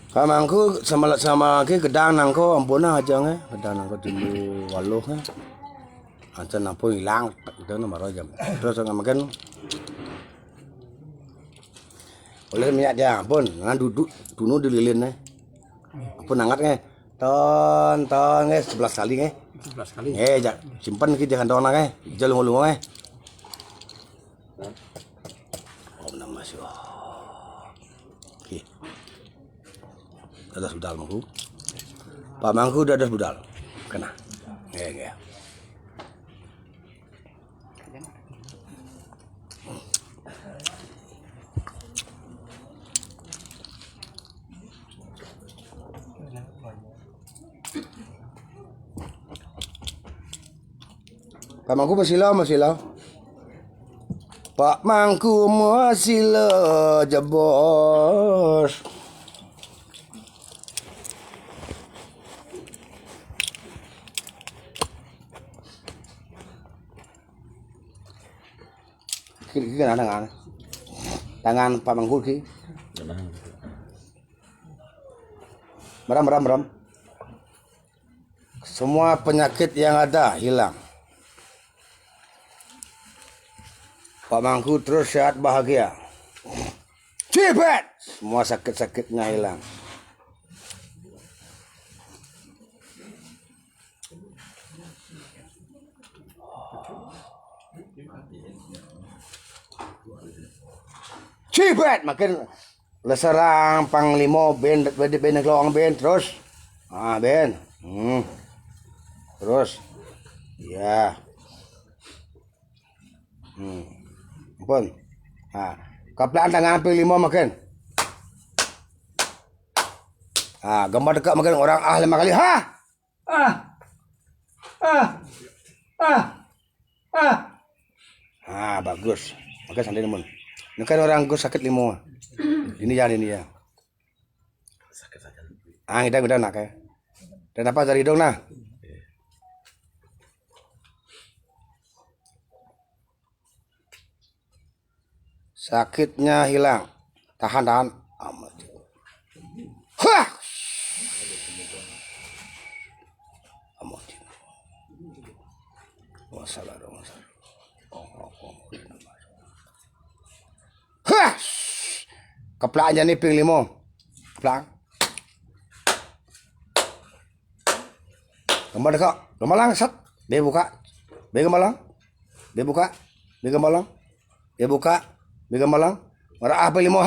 Kamangku sama ke gedang nangko ampuna aja nge gedang nangko dulu waluh nge aja nampu hilang itu nomor jam terus ngamakan oleh minyak dia ampun ngan duduk dulu dililin nge ampun hangat nge ton nge 11 kali nge 11 kali jak simpen ki jangan ton nge jalung nge om nama sih dadas budal mangku Pak Mangku dadas budal kena ya Pak Mangku masih lah Pak Mangku masih jebos Ki tangan Pak Mangku ki meram semua penyakit yang ada hilang Pak Mangku terus sehat bahagia cepat semua sakit-sakitnya hilang cepat makin leserang panglimo ben keluang ben terus ben terus ya ampun kaplaan tangan panglimo makin gambar dekat makin orang 5 kali bagus makin santai teman ini kan orang gue sakit limo ini ya sakit udah nak ya dan apa dari hidung nah sakitnya hilang tahan amat masalah dong keplak aja nih ping limo keplak gambar dekat gemalang set be buka be gemalang marah apa limo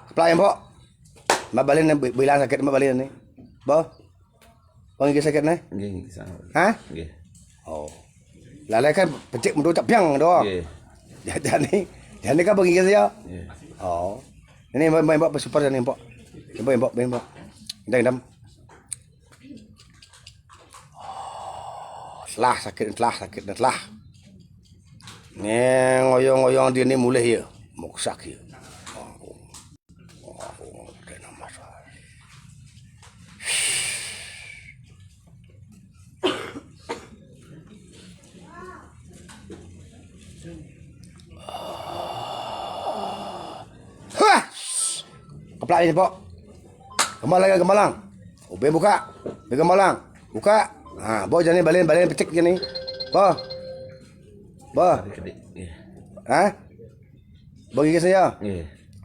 keplak yang pok mbak balin bilang sakit mbak balin nih bang sakit nih oh lalai kan pecik mendu tak piang doang. Jadi kan bagi saya. Oh. Ini mbak super ini mbak. Mbak. Ndam. Telah sakit. Nih ngoyong dia ni mulai ya. Moksak ya. Keplak ini pok gemalang be buka be gemalang buka bo jangan balin petik gini bo bagi saya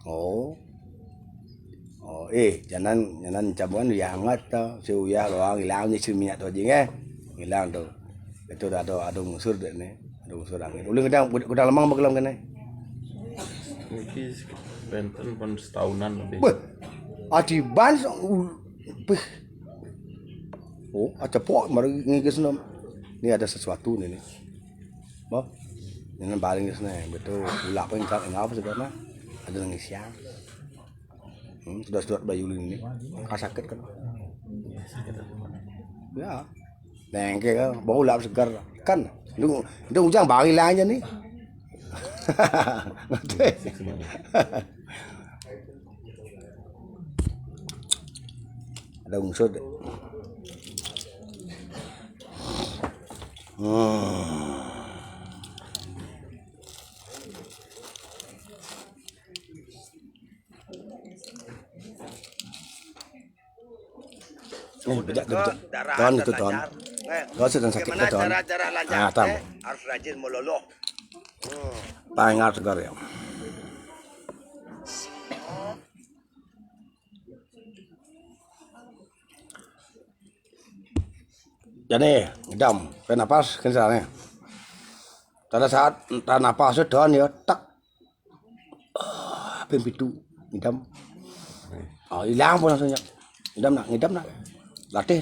oh jangan cabuan ya hangat tau siu ya loang hilang ni siu minyak tu aja hilang tu itu dah ada unsur deh nih ada unsur angin uling udah lemang begelam kan ini Benten pun setahunan lebih. Adiban ada pok mari ngiges ini ada sesuatu nih. Boh. Ini baling di sana betul ulak apa sebenarnya ada nangis siang. Sudah bayu ini. Sakit kan. Ya. Nengke kan bau ulap segar kan. Itu ujang bagi lah aja nih. Ada unsur deh. Bejak tu bejak. Ton itu ton. Ton sedang sakit tu ton. Cara lancar Ah, tam. harus rajin meloloh. Pangar segar ya. Jadi, ngedam, ke napas, ke sana. Pada saat tak napas tu don ya, tak. Pempitu, ngedam. Oh, hilang pun langsungnya. Ngedam nak. Latih.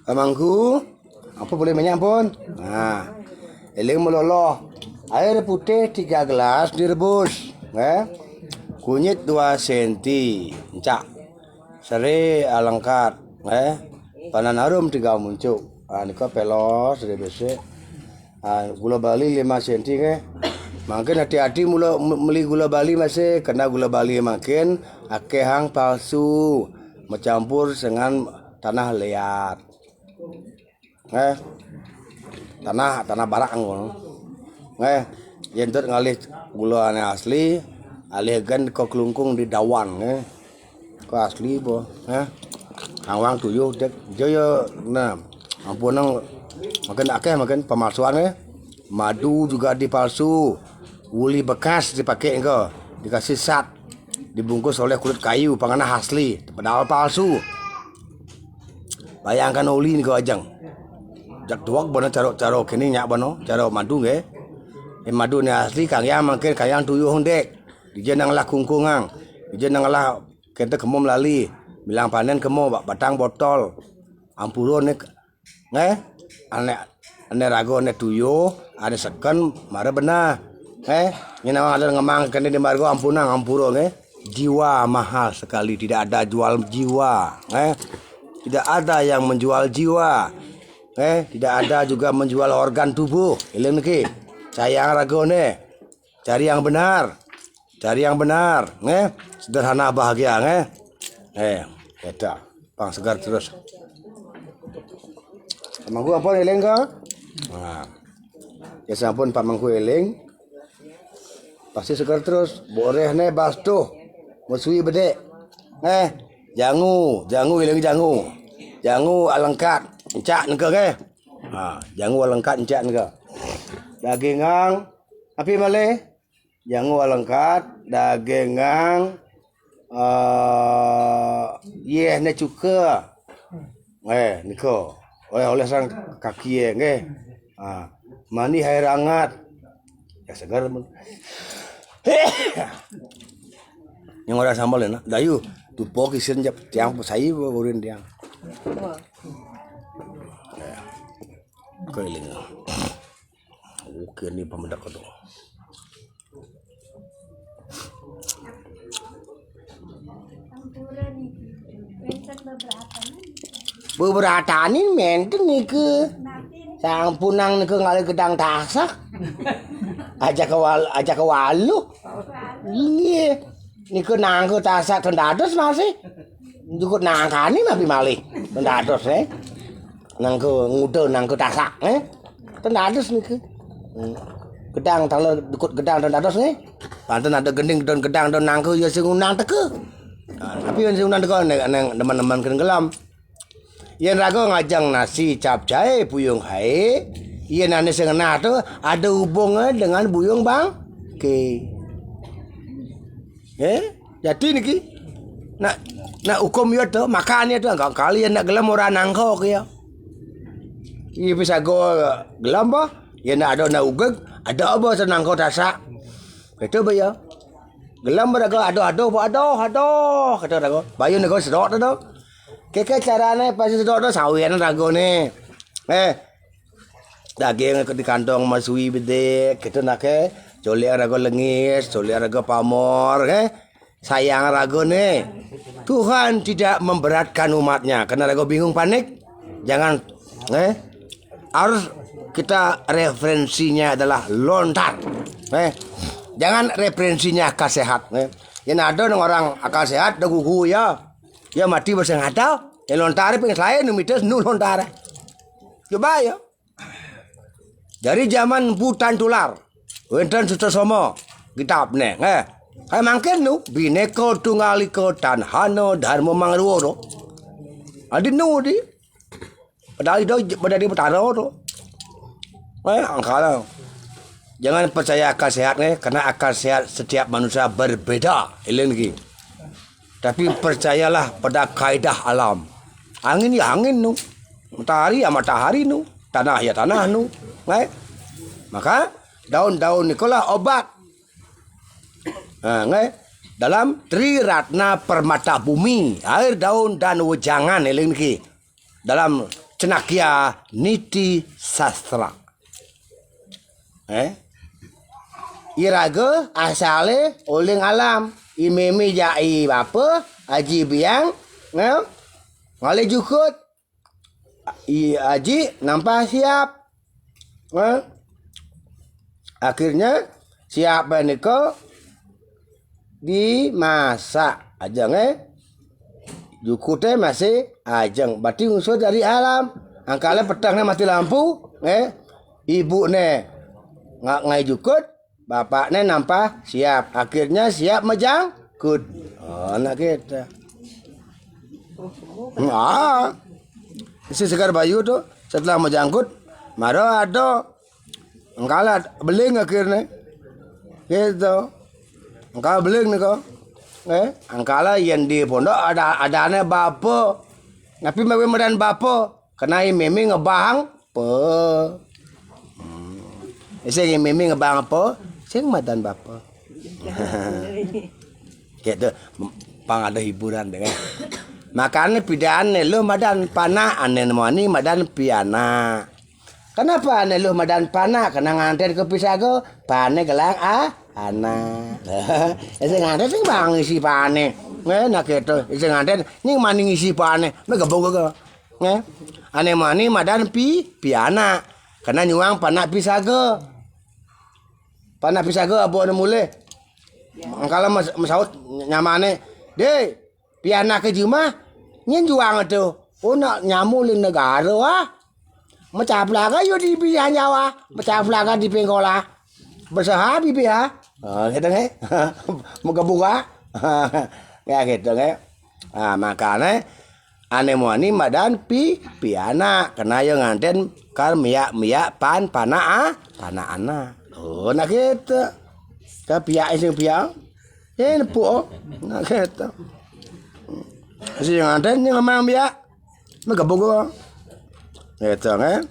Amangku, apa boleh banyak pun. Nah, eling meloloh. Air putih 3 gelas direbus. Kunyit 2 senti. Encak. Seri alangkat. Panan harum 3 muncuk. Nika pelos dari besok. Gula bali 5 senti ke. Makin hati-hati mula beli gula bali masih kena gula bali makin akeh hang palsu mencampur dengan tanah liat. Tanah barak ngono. Yentot ngalih gula ane asli, alih gan ko kelungkung di dawan ko asli bo. Awang tuyuh dek yo nah. Ampun nang makan akeh makan pemalsuan madu juga dipalsu. Uli bekas dipakai engko, dikasih sat, dibungkus oleh kulit kayu, panganah asli, padahal palsu. Bayangkan uli ni kau ajang. Jak tuak bono caro kini nyak bono, caro madu nge. Madu ni asli kang yang makin kayang tuyuh dek. Dijen nang lah kungkungang, dijen nang lah kita kemo melali, bilang panen kemo batang botol. Ampuron ni, ane rago ane tuyuh, ane seken, mara benar. Ini nama ada ngemang kene di margo ampuro jiwa mahal sekali, tidak ada jual jiwa, tidak ada yang menjual jiwa, tidak ada juga menjual organ tubuh. Ilmu niki, sayang rago cari yang benar, sederhana bahagia, eta, pang segar terus. Mangku apa eling ka? Nah, ya sampun Pak Mangku eling. Pasti segar terus, boleh bastuh, musui bedek, jangu ilang jangu alangkat, encak nengke jangu alangkat encak nengke, dagingang, api malih, jangu alangkat, dagingang, ne cuka, nengke, oleh sang kaki mani air hangat, ya segar pun. Yang orang sambal na dayu tupo kisin jap tiang pasai urin tiang keliling oke ni pemendak itu beberapa nih menten nih ke sang punang nih ke ngalih gedang tasak aja ke walu iya niku nangku tasak tendados masih cukup nangkani nabi malih tendados nangku ngudo nangku tasak tendados niku gedang talo dukut gedang tendados panten ada gending don gedang don nangku ya sing unang teke tapi yang sing unang teke nang teman-teman kelam yen rago ngajang nasi capcay puyung hae iya nane sengena tu ada hubungan dengan buyung bang jadi niki nak hukum ya tu makan ya tu enggak kalian nak gelam orang nangkok ya iya bisa go gelam bah ya nak ada nak ugeg ada apa senangkok tasak itu bah ya gelam bah aduh kata rago bayu nego sedok tu keke carane pasti sedok tu sawian rago ni daging di kantong masui bedek kita nak coli rago lengis, coli rago pamor, sayang rago Tuhan tidak memberatkan umatnya karena rago bingung panik, jangan harus kita referensinya adalah lontar. Jangan referensinya akal sehat. Yang ada orang akal sehat dah gugu ya. Ya mati bersengata. Yang lontar pengen lain mitos nu lontar. Coba ya. Dari zaman Putan Tular. Wenten Sutosomo kitab ne. Hai mangken nu bineka tunggal ika tanhana dharma mangruwo. Adi nu di. Padahal itu berada pertara tu. Angkala. Jangan percaya akal sehat karena akal sehat setiap manusia berbeda. Ini lagi. Tapi percayalah pada kaidah alam. Angin ya angin nu. Matahari ya matahari nu. Tanah ya tanah nu. Maka daun-daun nikolah obat. Dalam Triratna Permata Bumi, air daun dan wejangan ini lagi. Dalam Cenakya Niti Sastra. Iraga asale oleh alam. Imemi jai apa? Aji biang. Ngale jukut. Aji nampak siap. Akhirnya siap beniko dimasak ajang jukutnya masih ajang berarti unsur dari alam. Angkala petangnya mati lampu ibu ne ngai jukut bapaknya nampak siap akhirnya siap majangkut anak kita isi segar bayu tuh setelah majangkut maro ada angkala beling akhirnya gitu angkala beling nih kok angkala yang di pondok ada bapa tapi medan bapa kena memi ngebang pe Saya memi ngebang apa? Saya madan bapa. Gitu, pang ada hiburan dengan. Makanya pidaan lu madan pana ane nemani madan piana. Kenapa ane lu madan pana? Kena nganter ke pisago, pane gelang ana. Saya nganter sing bang isi pane. Nak gitu, saya nganter ning maning isi pane. Megabong ke. Ane mani madan piana. Kena nyuang pana pisago. Pana pisago abo ane mule. Angkala masaut nyamane. De, piana ke juma nyen juang tu. Oh nak nyamu ling negara Macam pelaga yo di pilihan Jawa, macam pelaga di Pengkola. Bersahabi ya. Gitu kan. Muka-buka. Ya gitu kan. Makanya ane moani madan piana kena yo nganten kar miak pana ana. Oh nak gitu. Ka piak sing piak. Nepuk. Nak gitu. Si nganten yang memang biak. Muka-buka. Gitu kan.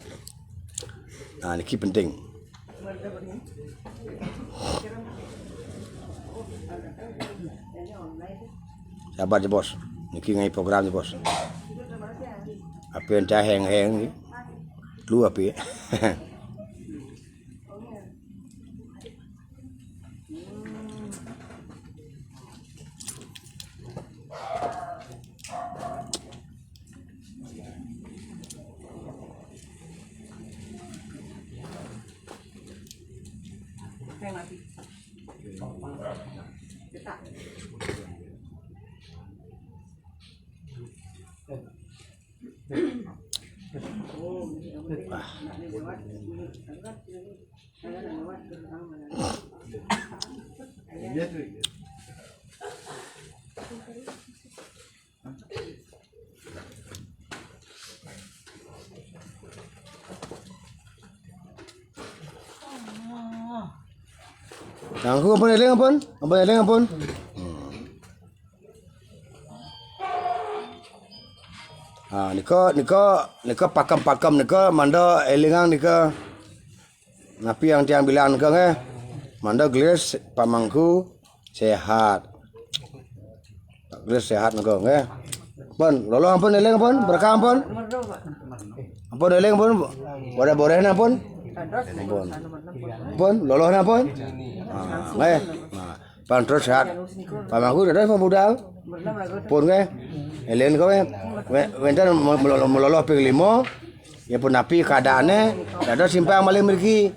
Nah, ini penting. Sabar je bos. Niki ngai program je bos. Apa yang cah heng-heng ni? Lu apa ya? Aku apa eleng apun? Apa eleng apun? Nika pakam nika manda elingang nika. Napi yang tiang bilang nika manda gelis pamangku sehat. Gelis sehat nika nggih. Pun, lolo ampun eleng apun? Berkah ampun? Ampun eleng apun? Bore-boreh ampun? Pun, lolo ampun? Nggih. Pan terus sehat. Pamangku ada pemudal. Pun nggih. Eleng kowe. Wenten meloloh ping 5 Ya pun napi keadaannya ada simpang malih mriki.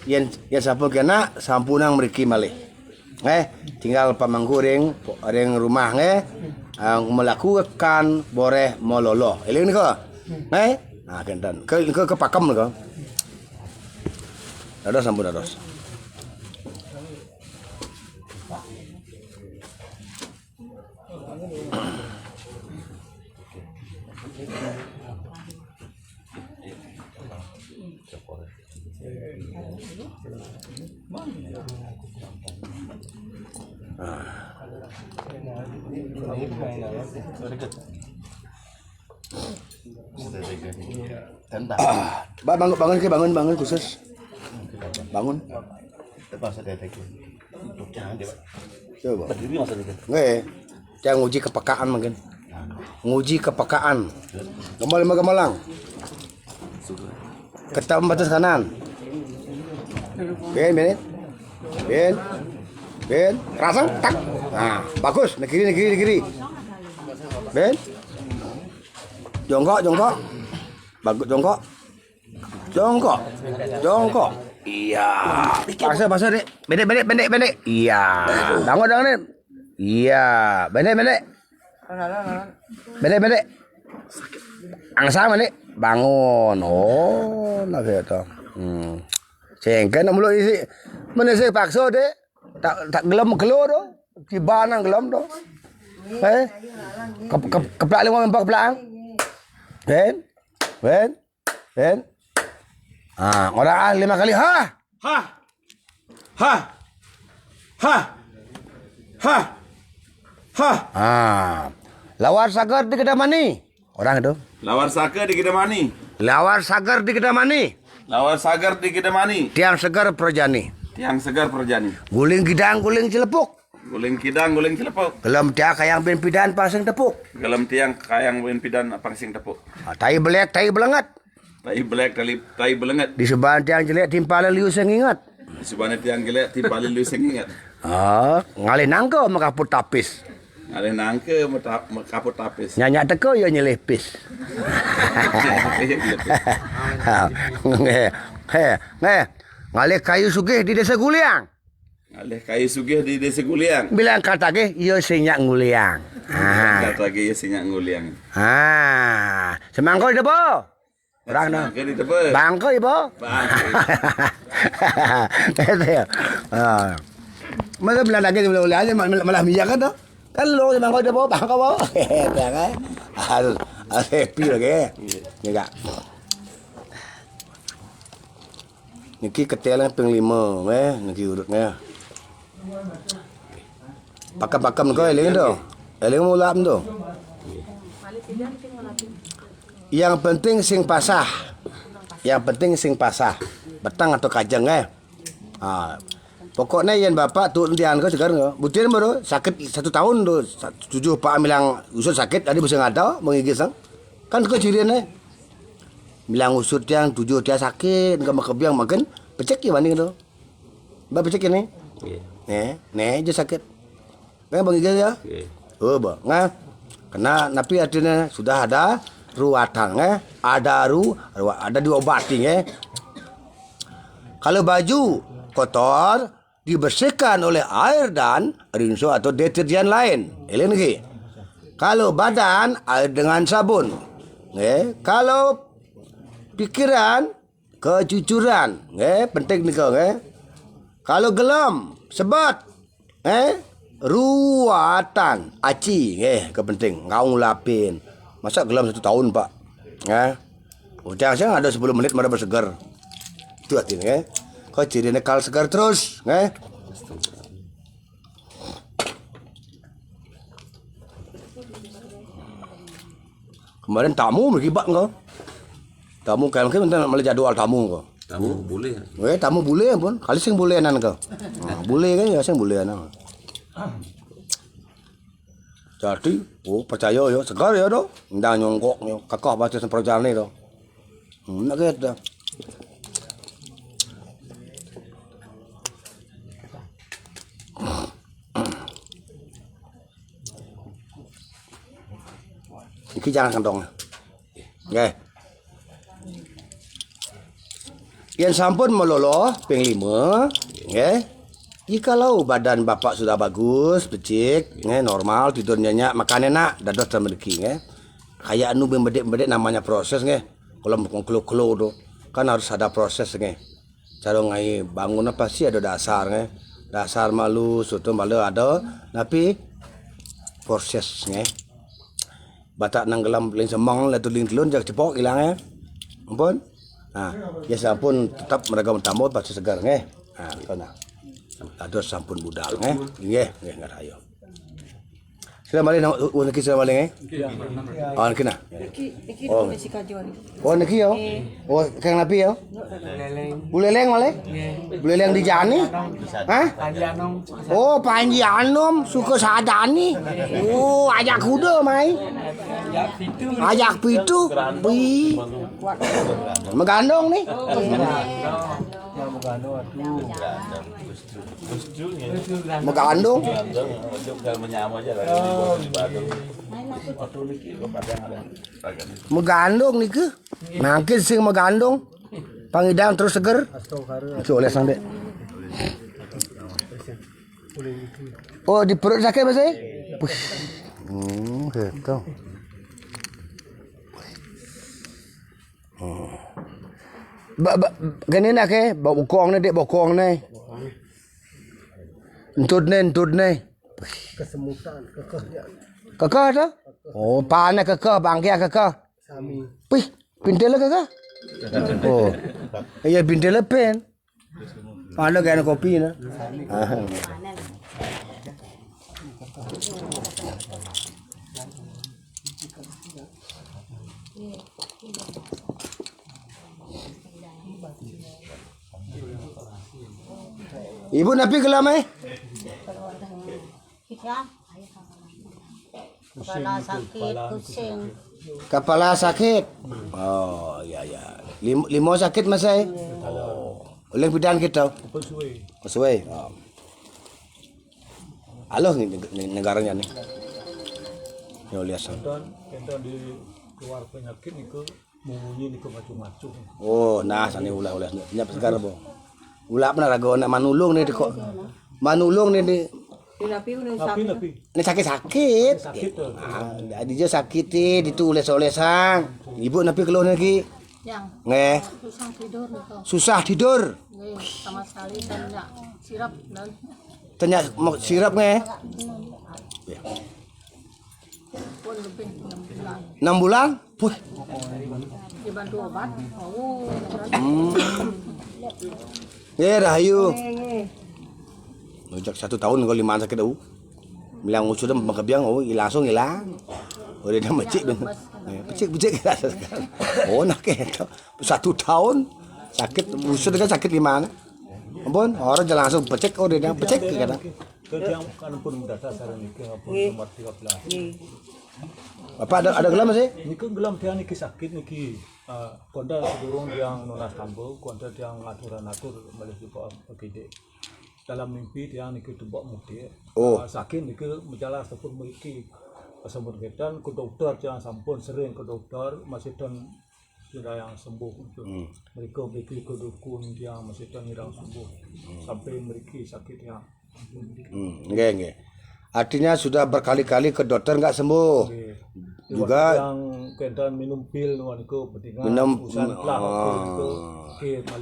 Yen sampun kena sampunang mriki malih. Tinggal pamangku ring rumah melakukan boreh mololo. Eling niko. Nah kentan. Ke pakem niko. Ada sampun dados. Bangun khusus. Bangun. Coba. Dia nguji kepekaan mungkin. Nguji kepekaan. Gemalang. Ketam batas kanan. Ben. Rasang tak. Nah, bagus. Negeri. Ben. Jongkok. Bagus jongkok. Iya. Pasar dek. Pendek. Iya. Bangun nih. Iya. Pendek. Angsa mana? Bangun. Oh, nak kata. Cengken nak mulut isi. Mana saya paksa deh. Tak gelam keluar doh. Tiba nang gelam doh. Keplak lima empat keplak. Ben. Orang 5 kali ha. Lawar sagar di Kedamani. Orang itu. Lawar sagar di Kedamani. Tiang segar Projani. Guling kidang, guling cilepuk. Gelam tiang kayang ben pidan pasang tepuk. Tai belek, tai belengat. Di sebelah tiang jelek timpalan liu sing ingat. Ngalih nangko makaput tapis. Nyanyak teko ya nyelih pis. Ngalih kayu sugih di desa Guliang. Bilang kata ke yo sinyak nguliang. Semangko di depo. Orang no. Bangko ibu. Masa bilang lagi malah minyak kan tuh. Kan lo semangko di depo bangko bo. Kan. Happy lagi. Ya kak. Niki ketelan ping 5 niki urutnya. Pakam kau eling tu. Eling mulap tu. Yang penting sing pasah. Betang atau kajang pokoknya yang bapak tu ndian kau sekarang kau. Butir baru sakit 1 tahun tu. 7 pak bilang usut sakit tadi bisa ngada mengigis kan kau cirian bilang usut yang 7 dia sakit enggak makebiang makan pecek ya banding tu. Mbak pecek ini. Je sakit. Kan bang igis ya? Oh, bang. Kena napi artinya sudah ada ruatan ada diobati Kalau baju kotor dibersihkan oleh air dan rinso atau deterjen lain. Ini lagi. Kalau badan air dengan sabun. Kalau pikiran kejujuran. Penting nih kau. Kalau gelam sebat. Ruatan aci kepenting ngau lapin. Masa gelam 1 tahun pak. Jangan ada 10 menit mana bersegar. Itu artinya kau ciri nekal segar terus. Kemarin tamu berkibat kau. Tamu kayak mungkin malah jadwal tamu kau. Tamu boleh. Tamu boleh pun. Kali sing bolehan kau. Boleh kan ya sing bolehan. Jadi, percaya ya, segar ya doh. Ndak nyongkok yo, kakak baca semprojan ni doh. Nak kata. Iki jangan kantong. Yang sampun meloloh ping 5, nggih. Jikalau badan bapak sudah bagus, becik, nggih, normal, tidur nyenyak, makan enak, dados dan rezeki nggih. Kayak anu bedek-bedek namanya proses nggih. Kalau mau kelo-kelo tuh kan harus ada proses nggih. Cara ngai bangun apa sih ada dasar nggih. Dasar malu, soto malu ada, tapi proses nggih. Batak nanggelam ling semang la tuling telun jak cepok ilang ya. Ampun. Nah, ya sampun tetap mereka tamu pasti segar nggih. Nah, kana. Ados sampun budal nggih. Nggih ngarayo. Sila balik nang uneki sila balik nggih. Oh, niki na. Iki dulu si kajuan. Oh, niki yo. Oh, kang napi yo. Buleleng male? Buleleng di jani? Hah? Oh, Panji Anom suka sadani. Oh, ajak kuda mai. Ajak pitu. Wih. Megandong nih. Megandong. Megandong nih ke? Mangkin sing megandong. Pangidang terus seger. Itu oleh sang dek. Oh di perut sakit masih? Gitu. Gani nak ke? Bokong ni dek bokong ni. Entut ni. Kesemutan, kekehnya. Kekeh tu? Oh, panas kekeh, bangkia kekeh. Sami. Pih, pintel kekeh. Oh. Ya pintel pen. Ada kan kopi na. Ibu napi kelam Kepala sakit, pusing. Kepala sakit. Oh, ya. Limo sakit masai. Oh. Oleh bidan kita. Pesuai. Oh. Aloh negaranya nih. Yo lihat san. Kita di keluar penyakit niku munyi niku macam-macam. Oh, nah sani ulah nyap segar bo. Ulah benar rago nak manulung nih kok. Manulung nih di Tapi ini sakit. Sakit tu. Ah, dia sakit ditules-olesan. Ibu napi keluar lagi. yang Nggih. susah tidur gitu. Susah tidur. Nggih, sama sekali dan enggak sirap dan Tanya mau sirap nggih. pun lebih 6 bulan 6 bulan. Puh. dibantu obat. Oh, Rahayu. Sejak 1 tahun kalau 5 sakit au. Bilang sudah mengkebiang langsung hilang. Oh dia dah becik dong. Becik sekarang. Oh nak itu 1 tahun sakit busuk kan sakit 5. Ampun orang jalan langsung becik dia dah becik kata. Yang kan pun data sarang niki nomor 13. Bapak ada gelam masih? Niki gelam dia niki sakit niki konda sedurung yang nonas tambo, konda yang aturan-atur balik di pegede. Dalam mimpi dia niki tebak muti. Sakit niki menjala sepun miki. Sambut ketan ke dokter jangan sampun sering ke dokter masih dan sudah yang sembuh untuk mereka pergi ke dukun yang masih dan yang sembuh sampai mereka sakit yang Nggih. Artinya sudah berkali-kali ke dokter enggak sembuh. Juga yang kedan minum pil niku penting minum.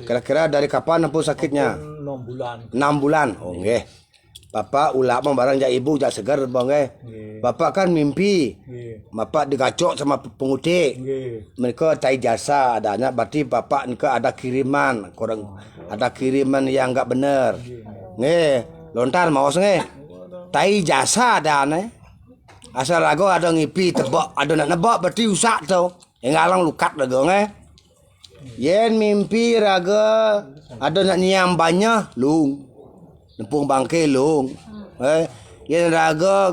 Kira-kira dari kapan nempuh sakitnya? 6 bulan. 6 bulan. Oh nggih. Bapak ulak barang jak ibu jak segar bang Bapak kan mimpi. Bapak digacok sama pengutik. Mereka tai jasa adanya berarti bapak nika ada kiriman, kurang ada kiriman yang enggak benar. Nggih, lontar maos nggih. Tai jasa ada asal rago ada ngipi tebak ada nak nebak berarti usak tu. Yang alang lukat rago nggih. Yen mimpi raga ada nak nyiam banyak lung. Nempung bangke lung. Yen raga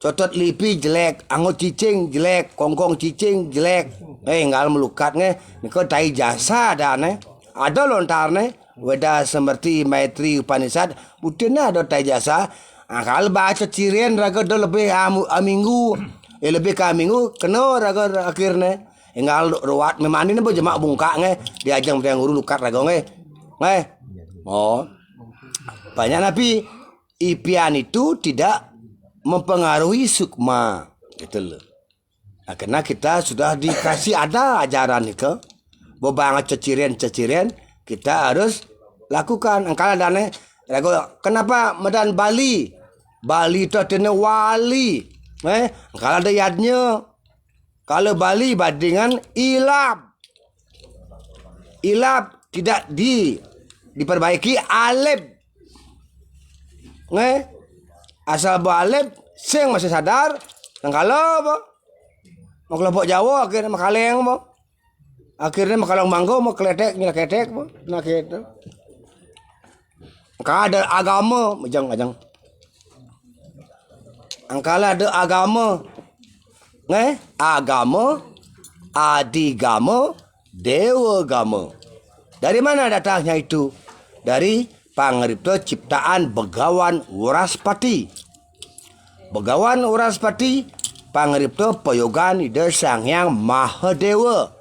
cotot lipi jelek, angot cicing jelek, kongkong cicing jelek. Ngal melukat nge, niko tai jasa ada Ada lontar Weda semerti Maitri Upanishad, butina ada tai jasa. Kalau baca cirian raga do lebih minggu, lebih ke minggu, kena raga akhirnya. Engal ruat memani ne jemak bungka nge diajang yang guru lukat rago nge. Oh. Banyak nabi ipian itu tidak mempengaruhi sukma gitu loh. Nah, karena kita sudah dikasih ada ajaran itu, bebangat ceciren kita harus lakukan. Angkala dane, kenapa medan Bali? Bali itu artinya wali. Angkala ada yadnya. Kalau Bali bandingan ilap tidak diperbaiki alif. Asal alif sing masih sadar. Angkala apa? Mau kelompok Jawa akhirnya makaleng mo. Akhirnya makaleng manggo mau kletek nyeleketek mo. Nah gitu. Angka ada agama, ajang. Angkala ada agama. Agama, adigama, dewagama. Dari mana datangnya itu? Dari pangripta ciptaan Begawan Wuraspati. Begawan Wuraspati pangripta payogan Ida Sang Hyang Mahadewa.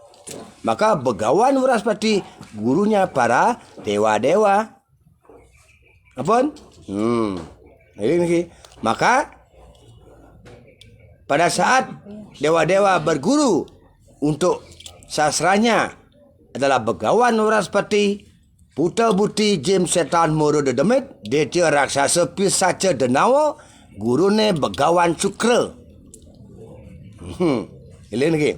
Maka Begawan Wuraspati gurunya para dewa-dewa. Apa? Ini. Maka pada saat dewa-dewa berguru untuk sastranya adalah Begawan Wuraspati, Puta Buti Jim Setan Moro Dedemit, Detya Raksasa Pisaca Denawa, gurune Begawan Sukra. Ini lagi.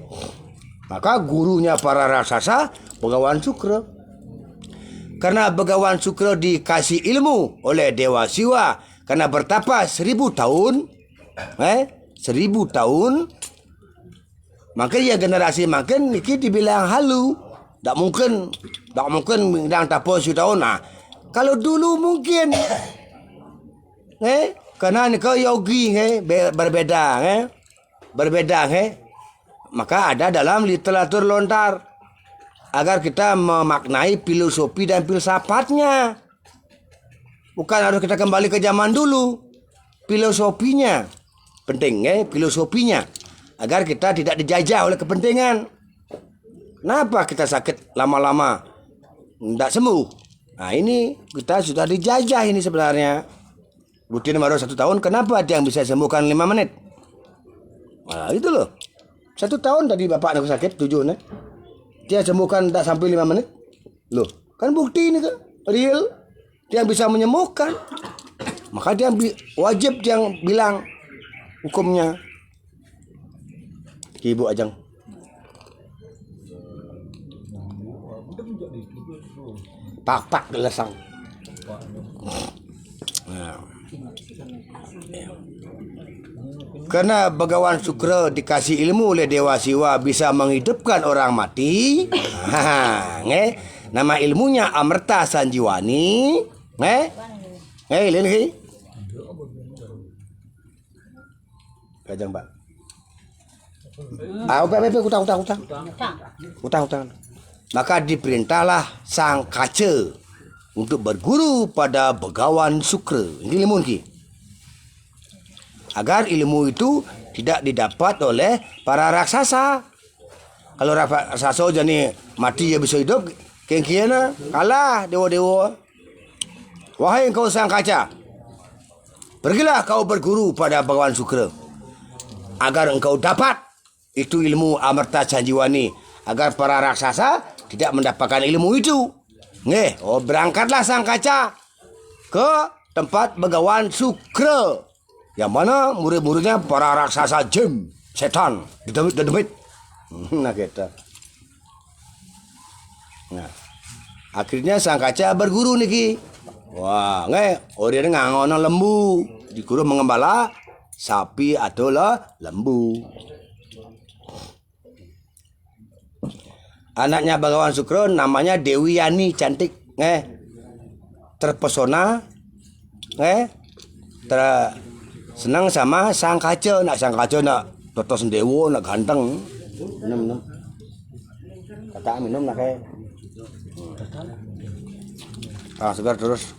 Maka gurunya para raksasa Begawan Sukra. Karena Begawan Sukra dikasih ilmu oleh Dewa Siwa karena bertapa 1000 tahun, 1000 tahun, maka ya generasi makin niki dibilang halu. Tak mungkin bidang tapa 10 tahun. Nah, kalau dulu mungkin, karena ni yogi, berbeda, maka ada dalam literatur lontar agar kita memaknai filosofi dan filsafatnya. Bukan harus kita kembali ke zaman dulu. Filosofinya penting, filosofinya agar kita tidak dijajah oleh kepentingan. Kenapa kita sakit lama-lama tidak sembuh? Nah ini kita sudah dijajah ini sebenarnya. Rutin baru 1 tahun, kenapa dia yang bisa sembuhkan 5 menit? Nah itu loh. 1 tahun tadi bapak aku sakit 7 nih. Dia sembuhkan tak sampai 5 menit. Loh, kan bukti ini kan real. Dia bisa menyembuhkan. Maka dia wajib yang bilang hukumnya. Ibu Ajang. Pak lesang. Nah. Karena Begawan Sukra dikasih ilmu oleh Dewa Siwa bisa menghidupkan orang mati. Nama ilmunya Amerta Sanjiwani. Ini. Kajang Pak. Utang. Maka diperintahlah sang kaca untuk berguru pada Begawan Sukra. Ini ilmu ni. Agar ilmu itu tidak didapat oleh para raksasa. Kalau raksasa jadi mati dia bisa hidup, kian-kian kalah dewa-dewa. Wahai engkau sang kaca, pergilah kau berguru pada Begawan Sukra agar engkau dapat itu ilmu Amerta Sanjiwani, agar para raksasa tidak mendapatkan ilmu itu. Berangkatlah sang kaca ke tempat Begawan Sukra, yang mana murid-muridnya para raksasa jin, setan, dedemit. Nah kita. Nah, akhirnya sang kaca berguru niki. Wah, orang ngangono lembu, dikuru mengembala sapi atau lembu. Anaknya Begawan Sukra namanya Dewi Yani, cantik, terpesona, senang sama sang kaca. Nak sang kaca nak totos dewa, nak ganteng. Minum. Kata minum nak segar terus.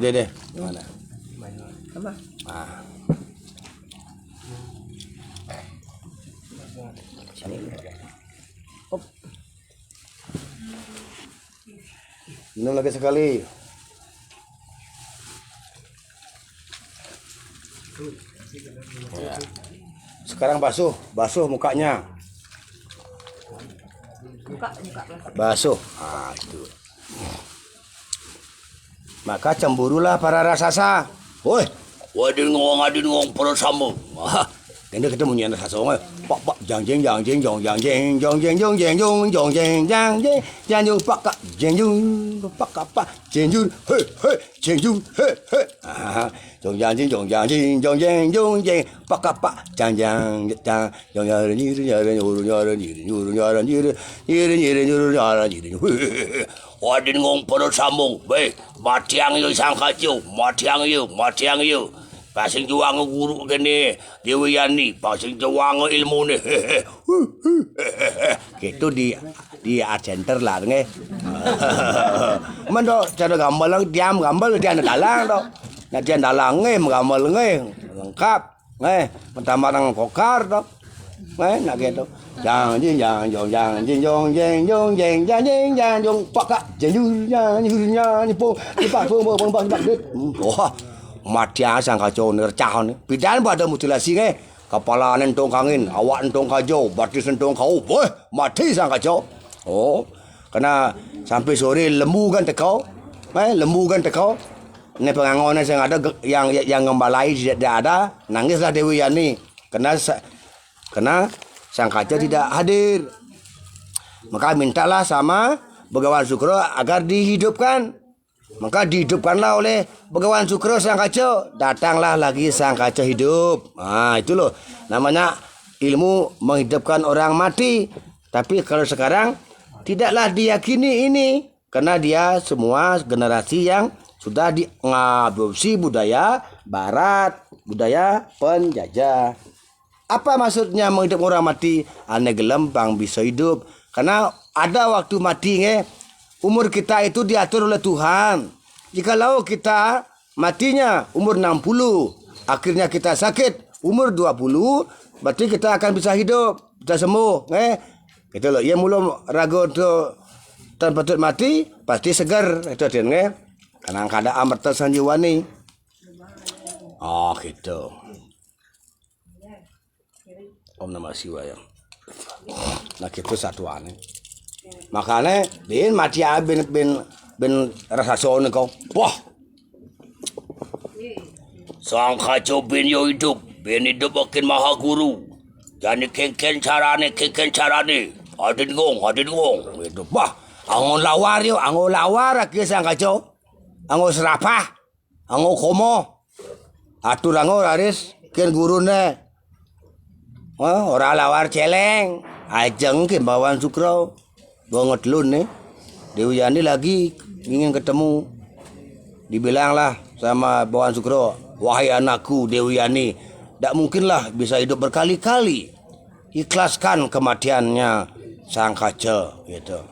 Ini deh. Mana? Apa? Ah. Hop. Minum lagi sekali. Ya. Sekarang basuh mukanya. Buka plastik. Basuh. Itu. Maka cemburulah para raksasa. Woi, wadin ngong perut sambung. Wah, ini ketemu nyanyi raksasa ngomong. Pak jang jeng jang jeng jong jang jeng jong jeng jong jeng jong jong jeng jang jeng jang jong pak jeng jong pak apa jeng jong he jeng jong he. Jong jang jeng jong jang jeng jong jeng jong jeng pak apa jang jang jang jong jang ni ni ni. Wadin ngong perut sambung, be, matiang yo sangkacu, matiang yo. Pasing juang guru gini, Dewi Yani, pasing juang ilmu nih. Gitu di art center lah, nge. Mendo cara gambar diam gambar dia ada dalang do, nanti ada dalang nge, gambar nge, lengkap, nge, pertama orang kokar do, nge, nak gitu. Jang jing jang jong jang jing jong jeng jong jeng jang jing jang jong pak jeng jung jang ni po ni pak po dit. Wah, mati asang kacau nercah ni. Pidan pada mutilasi nge. Kepala nentong kangin, awak nentong kajau, batis nentong kau. Wah, mati sang kacau. Oh, kena sampai sore lembu kan tekau. Lembu kan tekau. Ni pengangon yang ada yang ngembalai tidak ada. Nangislah Dewi Yani. Kena sang kaca tidak hadir. Maka mintalah sama Begawan Sukro agar dihidupkan. Maka dihidupkanlah oleh Begawan Sukro sang kaca. Datanglah lagi sang kaca hidup. Itu loh. Namanya ilmu menghidupkan orang mati. Tapi kalau sekarang tidaklah diyakini ini. Karena dia semua generasi yang sudah mengadopsi budaya barat, budaya penjajah. Apa maksudnya menghidup orang mati? Ane gelembang bisa hidup. Karena ada waktu mati umur kita itu diatur oleh Tuhan. Jikalau kita matinya umur 60, akhirnya kita sakit umur 20, berarti kita akan bisa hidup, bisa sembuh. Gitu loh. Ia mula ragu untuk terpetut mati, pasti segar. Itu dia. Karena keadaan amarta sanjiwani. Oh gitu. Om Namah Shivaya. Nah gitu satuannya. Makanya bin mati bin rasa sono kau. Wah. Sang kacau bin yo hidup makin maha guru. Jadi kengken carane. Adin gong. Itu bah. Angon lawar aki sang kacau. Angon serapah. Angon komo. Atur angon aris ken gurune. Orang lawar celeng, ajeng ke Begawan Sukro, banget lun nih. Dewi Yani lagi ingin ketemu, dibilanglah sama Begawan Sukro, wahai anakku Dewi Yani, tidak mungkinlah bisa hidup berkali-kali, ikhlaskan kematiannya sang kaca, gitu.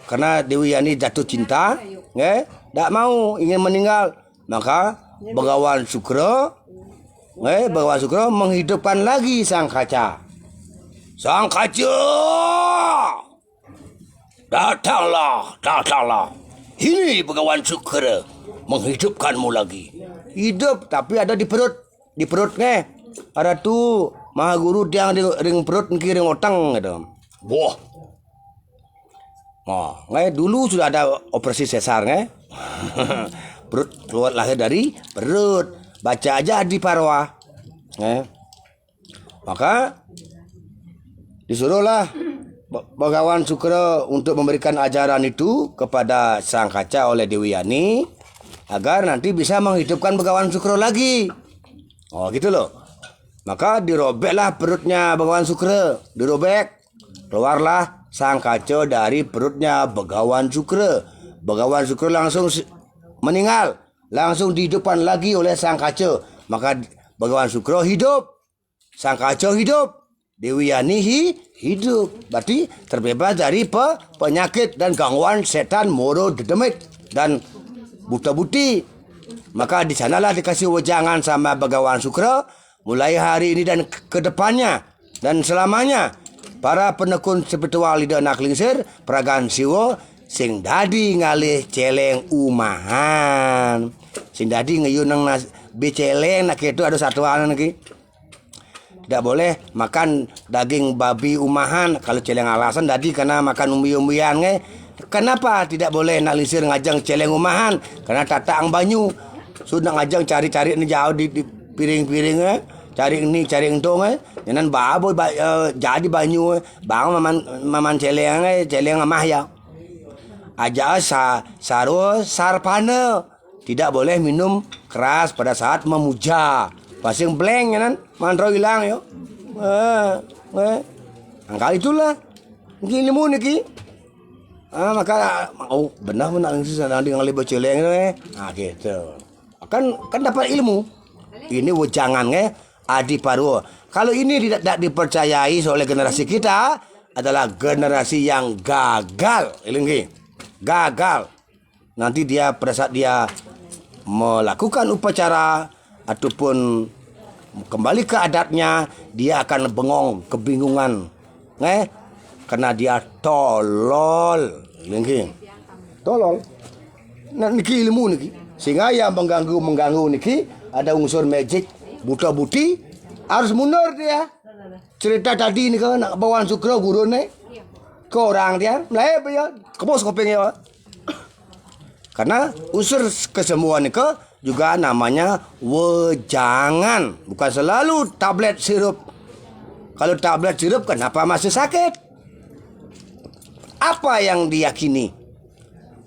Karena Dewi Yani jatuh cinta, tidak mau ingin meninggal, maka Begawan Sukro menghidupkan lagi sang kaca. Sang kaca, datanglah. Ini Begawan Sukro menghidupkanmu lagi. Hidup tapi ada di perut ada tu Maha Guru yang di ring perut ring otang gitu. Wah. Dulu sudah ada operasi sesar perut keluar lahir dari perut. Baca aja di Parwa. Maka disuruhlah Begawan Sukro untuk memberikan ajaran itu kepada sang kaca oleh Dewi Yani agar nanti bisa menghidupkan Begawan Sukro lagi. Oh gitu loh. Maka dirobeklah perutnya Begawan Sukro, dirobek. Keluarlah sang kaca dari perutnya Begawan Sukro. Begawan Sukro langsung meninggal. Langsung dihidupkan lagi oleh sang kaca. Maka Begawan Sukro hidup. Sang kaca hidup. Dewi Yani hidup. Berarti terbebas dari penyakit dan gangguan setan moro dedemit dan buta buti. Maka di sanalah dikasih wejangan sama Begawan Sukra mulai hari ini dan ke depannya dan selamanya para penekun spiritual di Nak Lingsir peragaan siwa sing dadi ngalih celeng umahan. Sing dadi ngeyun nang beceleng nak itu ada satuan lagi. Tidak boleh makan daging babi umahan kalau celeng alasan dadi karena makan umbi-umbian Kenapa tidak boleh Nak Lingsir ngajang celeng umahan? Karena tataang banyu. Sudah ngajang cari-cari ni jauh di piring-piring cari ini cari itu jangan baboy jadi banyu bang maman celeng amah ya. Aja saru sarpana tidak boleh minum keras pada saat memuja. Pasing blank kan mandro hilang yo. Angka itulah mungkin ilmu niki. Maka benar Nak Lingsir nanti ngalih beceleng gitu. Kan dapat ilmu. Ini wejangan Adi Parwo. Kalau ini tidak dipercayai oleh generasi kita adalah generasi yang gagal. Gagal. Nanti dia pada saat dia melakukan upacara ataupun kembali ke adatnya, dia akan bengong, kebingungan. Karena dia tolol. Tolol. Nah, niki ilmu niki. Sehingga yang mengganggu niki ada unsur magic, buta buti, harus mundur dia. Cerita tadi ni kan nak Begawan Sukra guru ni. Ke orang dia, mulai dia kebos kopengnya. Karena unsur kesembuhan ni juga namanya wejangan, bukan selalu tablet sirup. Kalau tablet sirup kenapa masih sakit? Apa yang diyakini?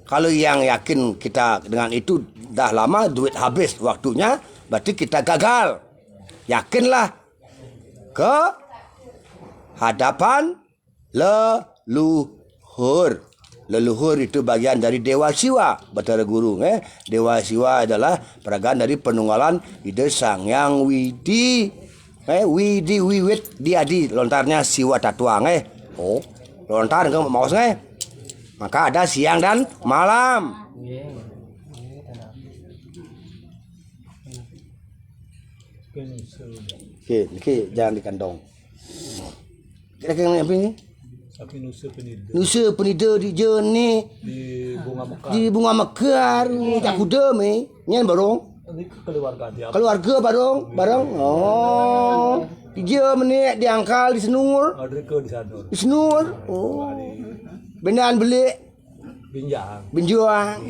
Kalau yang yakin kita dengan itu dah lama duit habis waktunya, berarti kita gagal. Yakinlah ke hadapan leluhur. Leluhur itu bagian dari Dewa Siwa, Batara Guru. Dewa Siwa adalah peragaan dari penunggalan ide Sang Yang Widi. Widi wiwit diadi lontarnya Siwa Tatuang. Lontar ke maus Maka ada siang dan malam. Oke, jangan dikandong. Kira-kira apa ini? Nusa penida di jeni di bunga mekar tak kuda nyen barong keluarga barong di je menik di angkal di senur di senur bendaan beli binjuang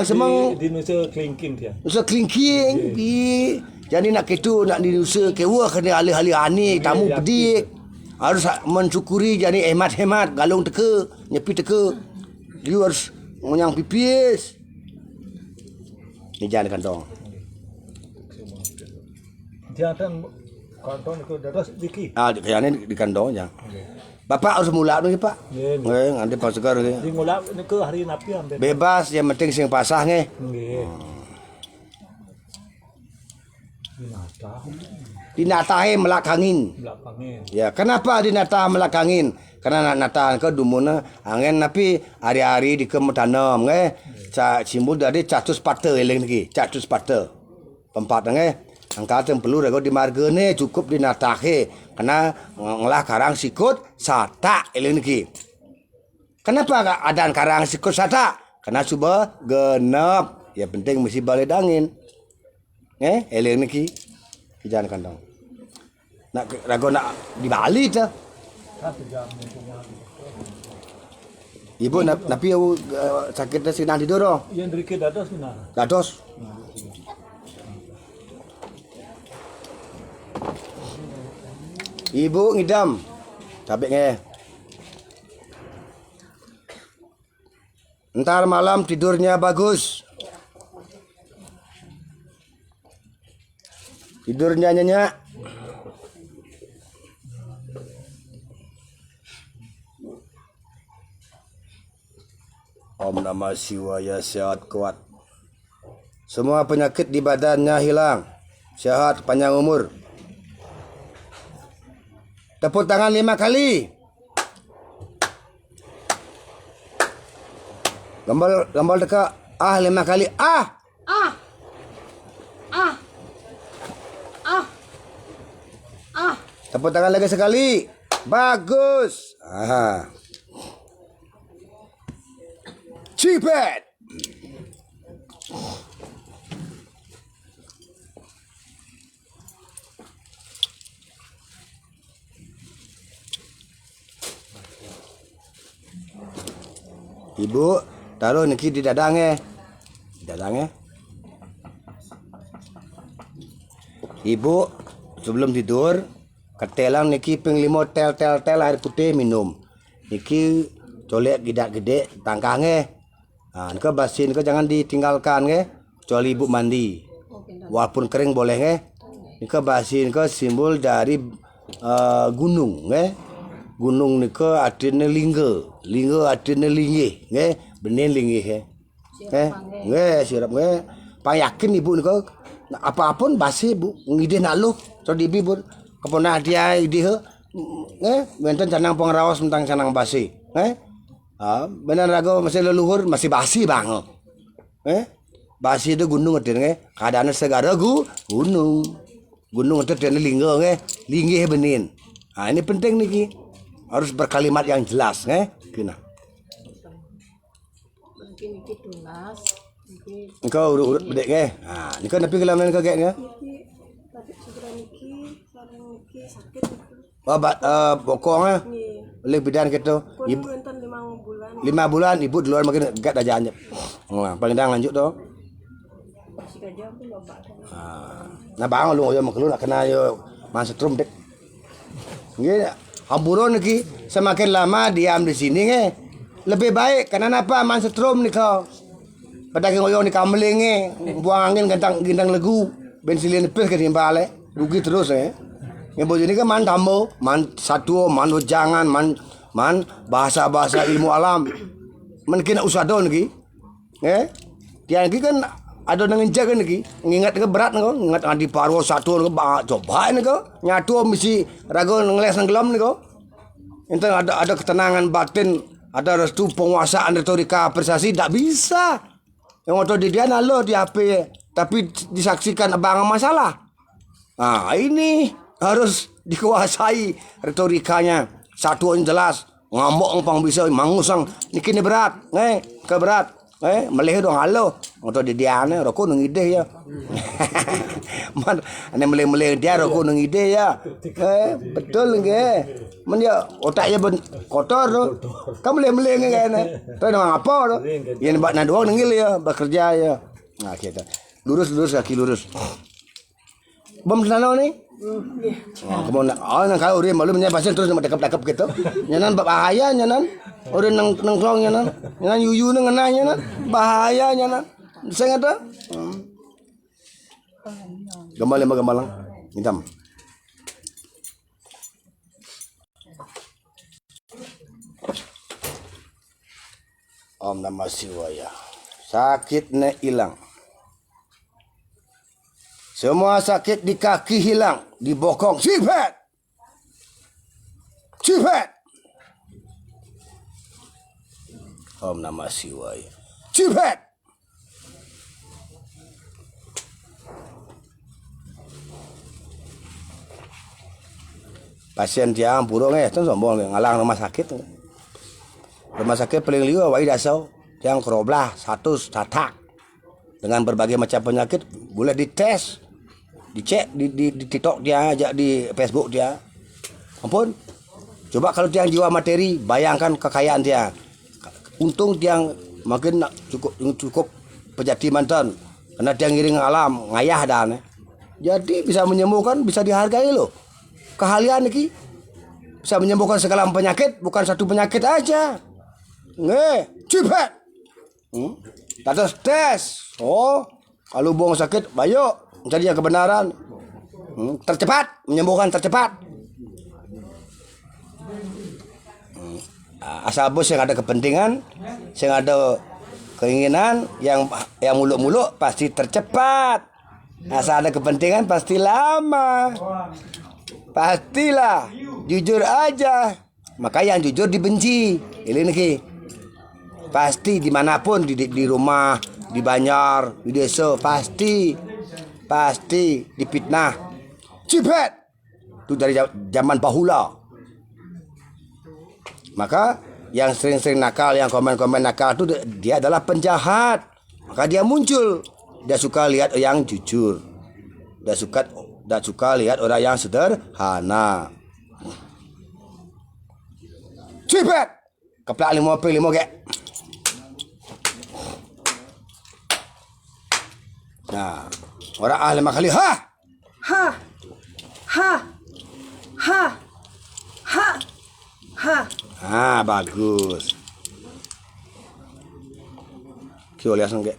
semang di Nusa Kelingking dia. Nusa Kelingking jadi nak itu nak di Nusa kewa kena alih-alih ani tamu pedik. Harus mensyukuri jadi hemat-hemat galung teka nyepi teka dia harus menyang pipis ni jangan kantong jangan kantong ke dadas diki kayaknya di kantong jangan bapak harus mulak ni pak nanti pas segar ni di mulak ni ke hari napi ambil bebas yang penting sing pasah ni dinatahe melakangin. Ya, kenapa dinatah melakangin? Karena natah ke dumuna angin tapi hari-hari di kemetanam simbol dari catus pata eling lagi, catus pata. Tempat angkat yang perlu rego di marga ni cukup dinatahe karena ngolah karang sikut sata eling lagi. Kenapa ada karang sikut sata? Karena sudah genap. Ya penting mesti balik angin. Eling lagi. Jangan kandang. Nak rago nak di Bali tu. Ibu napi sakit dah senang tidur oh. Yang diri dados mana? Dados. Ibu ngidam. Capek Entar malam tidurnya bagus. Tidurnya nyenyak. Om Namah Shivaya sehat kuat. Semua penyakit di badannya hilang. Sehat panjang umur. Tepuk tangan 5 kali. Gambal teka 5 kali. Ah. Ah. Ah. Ah. Tepuk tangan lagi sekali. Bagus. Cepet. Ibu, taruh niki di dadangnya. Dadangnya. Ibu, sebelum tidur, ketelang niki ping 5 tel air putih minum. Niki colek gede tangkangnya. Nike basin nike jangan ditinggalkan nge. Kecuali ibu mandi. Walaupun kering boleh nge. Nike basin nike simbol dari gunung nge. Gunung nike artinya lingga artinya linggih nge. Benin linggih nge. Sirap nge. Pang yakin ibu nike apapun basi bu ngide nak lu so dibi bu keponah dia ide benten canang pengrawas tentang canang basi benar rago masih leluhur masih basi bang basi itu gunung artinya keadaannya segara gunung itu artinya lingga linggih benin. Ini penting nih harus berkalimat yang jelas kena. Mungkin iki tunas. Engkau urut bedek ke? Ni kan tapi kalau main kagak ke? Tapi segera niki, sarang niki sakit. Bokong oleh bidan gitu. Ibu enten 5 bulan. 5 bulan ibu di luar makin gak dah janjep. Paling dah lanjut tu. Masih kerja pun bapak. Nah bang lu yo maklum nak kena yo mansetrum dek. Nggih, amburon niki semakin lama diam di sini lebih baik karena apa mansetrum ni kau. Pedagang oyong ni kameling buang angin gentang legu bensilin pes ke timbale rugi terus yang bojo ni kan man tambo man satu man jangan man bahasa ilmu alam man kena usadon lagi dia lagi kan ada nang jaga lagi ngingat ke berat ko ngingat di parwo satu ko coba ni ko nyatu mesti rago ngeles nang gelam ni ko ente ada ketenangan batin ada restu penguasaan retorika prestasi tak bisa. Yang waktu di dia nalo di HP tapi disaksikan abang masalah. Ini harus dikuasai retorikanya. Satu yang jelas, ngamuk pang bisa mangusang niki ni berat, keberat. Meleh dong halo. Waktu di dia ne rokok nang ide ya. Man ane meleh dia rokok nang ide ya. Betul nge. Men ya otaknya kotor tu. Kamu meleh ngene. Tu nang apa tu? Yang buat nak doang nengil ya, bekerja ya. Nah kita. Lurus kaki lurus. Bom sana ni? Kamu nak nang kalau orang malu punya pasien terus dekap gitu. Nyanan bahaya nyanan. Orang nang klong nyanan. Nyanan yuyu nang ngena nyanan. Bahaya nyanan. Saya ngata. Gambalang. Hitam. Om Namah Shivaya. Sakitnya hilang. Semua sakit di kaki hilang, di bokong. Cepet. Om Namah Shivaya. Cepet. Pasien tiang burung tu sombong ngalang rumah sakit. Rumah sakit paling liu wai dasau yang keroblah 100 tatak dengan berbagai macam penyakit boleh dites, dicek di TikTok dia, ajak di Facebook dia. Ampun. Coba kalau dia jiwa materi, bayangkan kekayaan dia. Untung dia makin cukup pejati mantan karena dia ngiring alam ngayah dan jadi bisa menyembuhkan, bisa dihargai loh. Keahlian iki bisa menyembuhkan segala penyakit, bukan satu penyakit aja. Cepet. Terus tes. Kalau buang sakit, bayo mencari yang kebenaran. Tercepat, menyembuhkan tercepat. Asal bos yang ada kepentingan, yang ada keinginan, yang muluk-muluk pasti tercepat. Asal ada kepentingan pasti lama. Pastilah, jujur aja. Maka yang jujur dibenci. Ini nih. Pasti dimanapun di rumah, di Banjar, di desa pasti dipitnah. Cipet itu dari zaman bahula. Maka yang sering-sering nakal, yang komen-komen nakal itu dia adalah penjahat. Maka dia muncul. Dia suka lihat yang jujur. Dia suka lihat orang yang sederhana. Cipet keplak 5 kek. Nah, orang ahli makali ha. Ha. Ha. Ha. Ha. Ha. Ah, bagus. Kyo lihat sengke.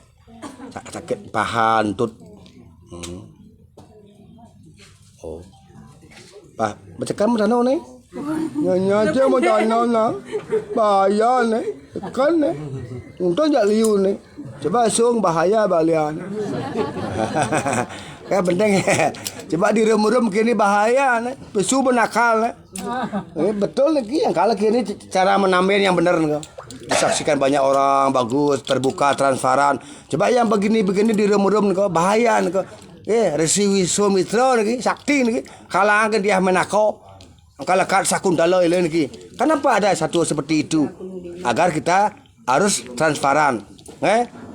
Sakit paha antut. Oh. Bah, bercakap mana nih? Nyanyi aja mau jalan lah. Bahaya nih. Kan nih. Untung jak liu nih. Coba sung bahaya balian. Kayak penting. Coba direm-rem kini bahaya nih. Pesu benakal nih. Betul nih yang kalau kini cara menambahin yang benar nih. Disaksikan banyak orang bagus, terbuka, transparan. Coba yang begini-begini direm-rem nih bahaya nih. Resi Wiswamitra nih, sakti nih. Kalangan dia menako. Kalau kat Sakundala ini nih. Kenapa ada satu seperti itu? Agar kita harus transparan.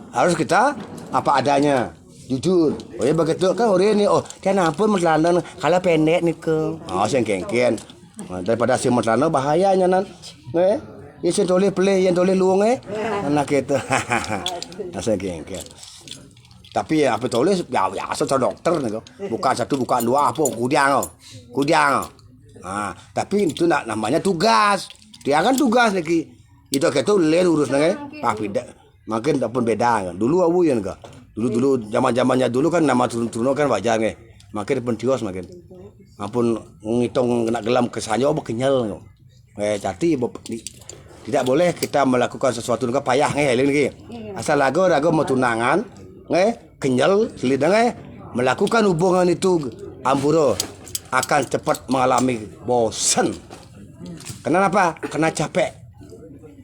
Harus kita apa adanya, jujur. Oh ya begitu kan orang ini. Oh dia nampun metelan kalau pendek nih ke. Oh saya kengken. Daripada si metelan bahayanya nan. Ini saya toleh pelih, yang toleh luang anak itu. Saya kengken. Tapi apa tulis ya asal dokter nih. Bukan satu, bukan dua apa kudiang. Tapi itu namanya tugas. Dia kan tugas lagi. Itu gitu lain urus nih. Tapi makin pun beda kan. Dulu awu ya enggak. Dulu zaman-zamannya dulu kan nama turun-turun kan wajar nih. Makin pentios makin. Ampun ngitung kena gelam kesannya kenyal. Jadi tidak boleh kita melakukan sesuatu yang payah nih. Asal ragu mau tunangan, kenyal selidang melakukan hubungan itu amburo akan cepat mengalami bosan. Kenapa? Karena capek.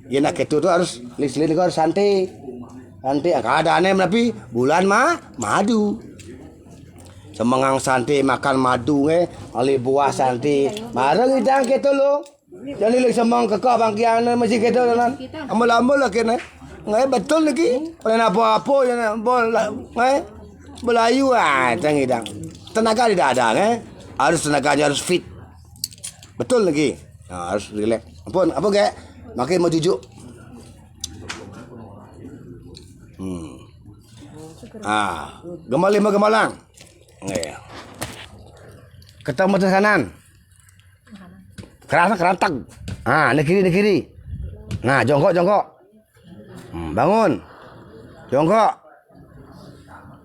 Ya nak itu tuh harus list-list harus santai. Keadaannya tapi bulan madu. Semengang santai makan madu ali buah santai. Bareng idang gitu lo. Jadi lagi semang kekak bangkian masih gitu kan. Amal-amal lah kena. Betul lagi. Oleh apa-apa yang belayu tang idang. Tenaga tidak ada harus tenaganya harus fit. Betul lagi. Harus relax. Apa kek? Makin mau jujur. Gemalang. Ketemu di kanan. Kerantak. Ini kiri. Nah, jongkok. Bangun. Jongkok.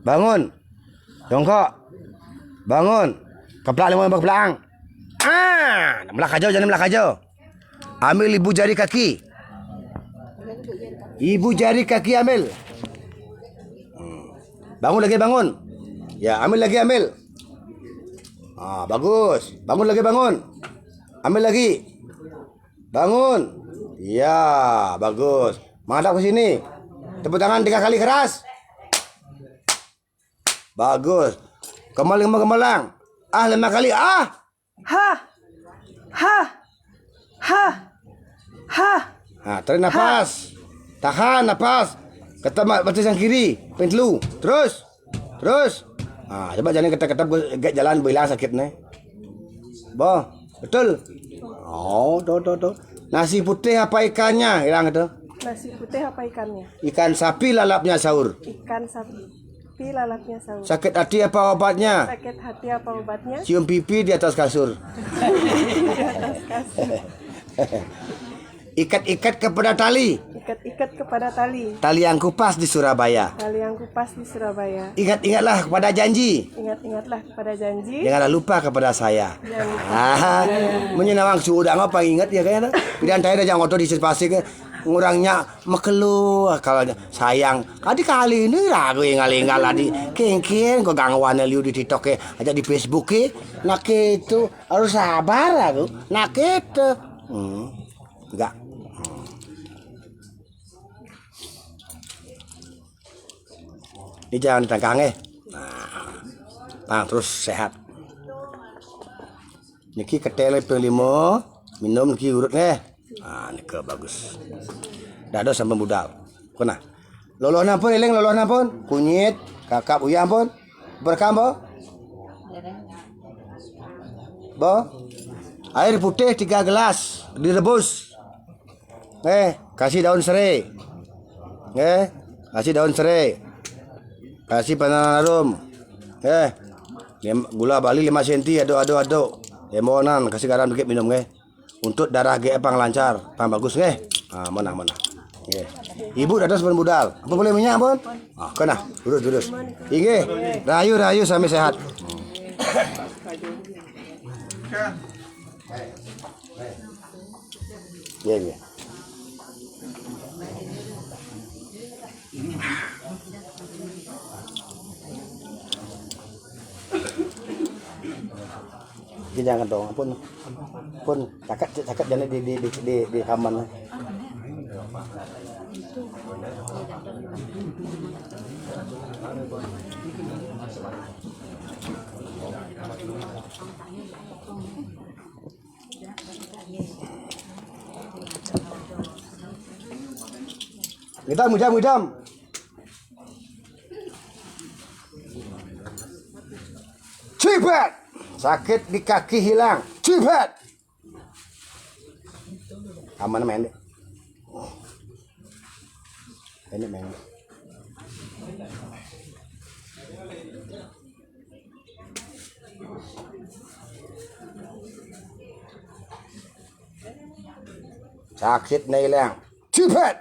Bangun. Jongkok. Bangun. Keplak 5 belakang. Melak aja. Ambil ibu jari kaki. Ambil. Bangun lagi. Ya, ambil lagi. Bagus. Bangun lagi. Ambil lagi. Bangun. Ya, bagus. Menghadap ke sini. Tepuk tangan 3 kali keras. Bagus. Gemalang. 5 kali. Ha. Tarik nafas. Tahan nafas. Ketemu batas yang kiri. Pentlu. Terus. Coba jangan kata-kata jalan bilang sakit nih. Betul. Tuh. Nasi putih apa ikannya? Hilang itu. Nasi putih apa ikannya? Ikan sapi lalapnya sahur. Ikan sapi lalapnya sahur. Sakit hati apa obatnya? Sakit hati apa obatnya? Cium pipi di atas kasur. Ikat-ikat kepada tali. Ikat-ikat kepada tali. Tali yang kupas di Surabaya. Ingat-ingatlah kepada janji. Ingat-ingatlah kepada janji. Janganlah lupa kepada saya. Menyenawang sudah ngapa ingat ya kayaknya. Pilihan saya jangan ngotot di spasi ke ngurangnya makelu kalau sayang. Kali ini ragu ingal-ingal adi kengken kok gangguan liu di TikTok aja di Facebook nak itu harus sabar aku. Nak itu. Enggak. Ini jangan ditangkang Nah, terus sehat. Niki ketel pelimo, minum niki urut niki bagus. Dado sampai budal. Kena. Loloh pun eling loloh pun kunyit, kakap uyang pun. Berkam bo. Air putih 3 gelas direbus. Kasih daun serai. Kasih daun serai. Kasih penananan harum. Gula bali 5 cm aduk. Lemonan kasih garam dikit minum Untuk darah pang lancar, pang bagus mana. Ibu dah sebelum budal. Apa boleh minyak pun? Kena. Lurus. Inge, rayu sampai sehat. Ya. Jangan dong, pun cakap jangan di kaman. Ngidam. Cepat. Sakit di kaki hilang. Cepat. Aman main deh. Ini main. Sakit nih hilang. Cepat.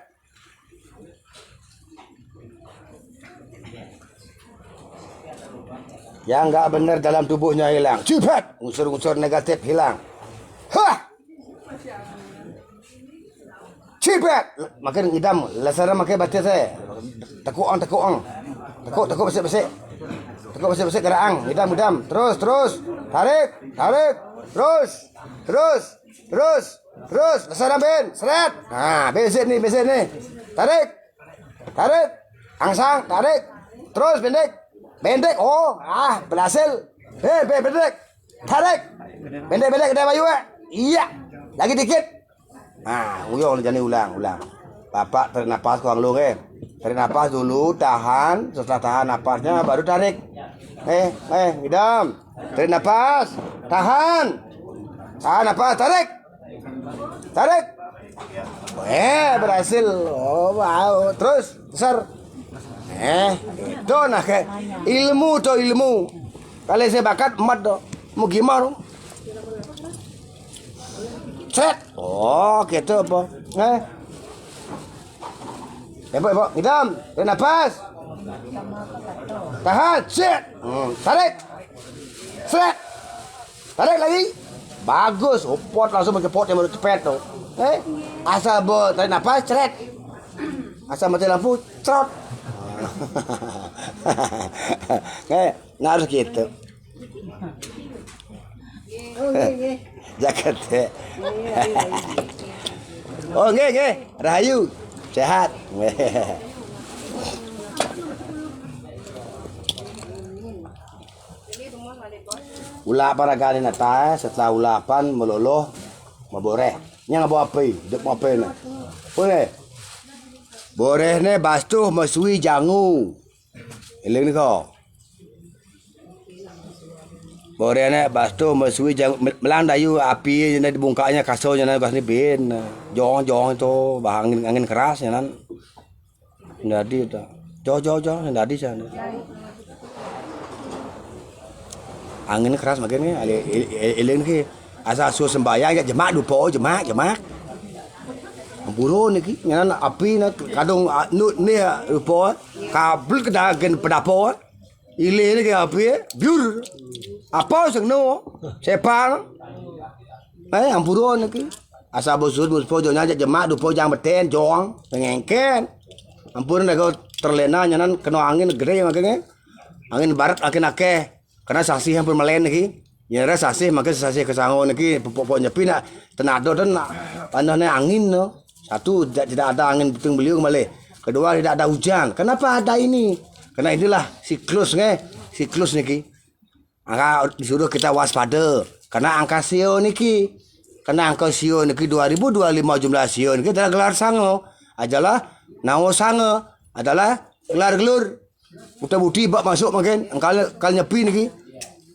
Yang nggak benar dalam tubuhnya hilang. Cepat. Unsur-unsur negatif hilang. Cepat. Makin ngidam. Lasara makin baca saya. Tekuk. Tekuk besik-besik. Tekuk besik-besik geraang. Ngidam. Terus. Tarik. Terus. Lasara ben. Seret. Nah, besit nih. Tarik. Angsang. Tarik. Terus pendek. Berhasil. Pendek. Tarik. Pendek ada bayu. Iya. Lagi dikit. Uyong jadi ulang. Bapak tarik nafas kurang lu Tarik nafas dulu, tahan. Setelah tahan nafasnya baru tarik. Ngidam. Tarik nafas. Tahan nafas, tarik. Berhasil. Terus besar. Itu ilmu. Kalau saya bakat emat do. Mau gimana? Set. Gitu apa? Ibu, ngidam. Tarik nafas. Tahan. Set. Tarik. Set. Tarik lagi. Bagus. Pot langsung pakai pot yang baru cepet tuh. Asal tarik nafas, ceret. Asal mati lampu, cerot. Nggak harus gitu. Jaket. Rahayu. Sehat. Ulap para kali nata, setelah ulapan meloloh, maboreh. Nya ngabo api, dek mau apa na? Boleh. Boreh ne bastuh masui jangu. Eling ni kau. Boreh ne bastuh masui jangu melang dayu api nya dibungkaknya kasau nya bas ni ben. Jong itu angin keras nya nan. Jadi tu. Jong jadi sana. Angin keras makanya eling ni asa suruh sembahyang ya jemaah dupo jemaah. Buru ni ngan api na kadung ni dupo kabel kedagen pedapo. Ile ni ke api biur. Apa sang no sepang. Ampuro ni asa bosud dupo jonya jemaah dupo jang beten jong ngengken. Ampun nego terlena nyanan kena angin gede makanya. Angin barat akin akeh. Karena saksi hampir melen lagi. Ya rasa saksi maka saksi kesangon lagi pokok nyepi nak tenado dan panahnya angin no. Satu tidak ada angin puting beliung kembali. Kedua tidak ada hujan. Kenapa ada ini? Karena inilah siklus siklus niki. Angka disuruh kita waspada karena angka sio niki. Karena angka sio niki 2025 jumlah sio niki adalah gelar sango. Adalah nawo sango adalah gelar gelur. Uta budi bak masuk makin kal nyepi niki.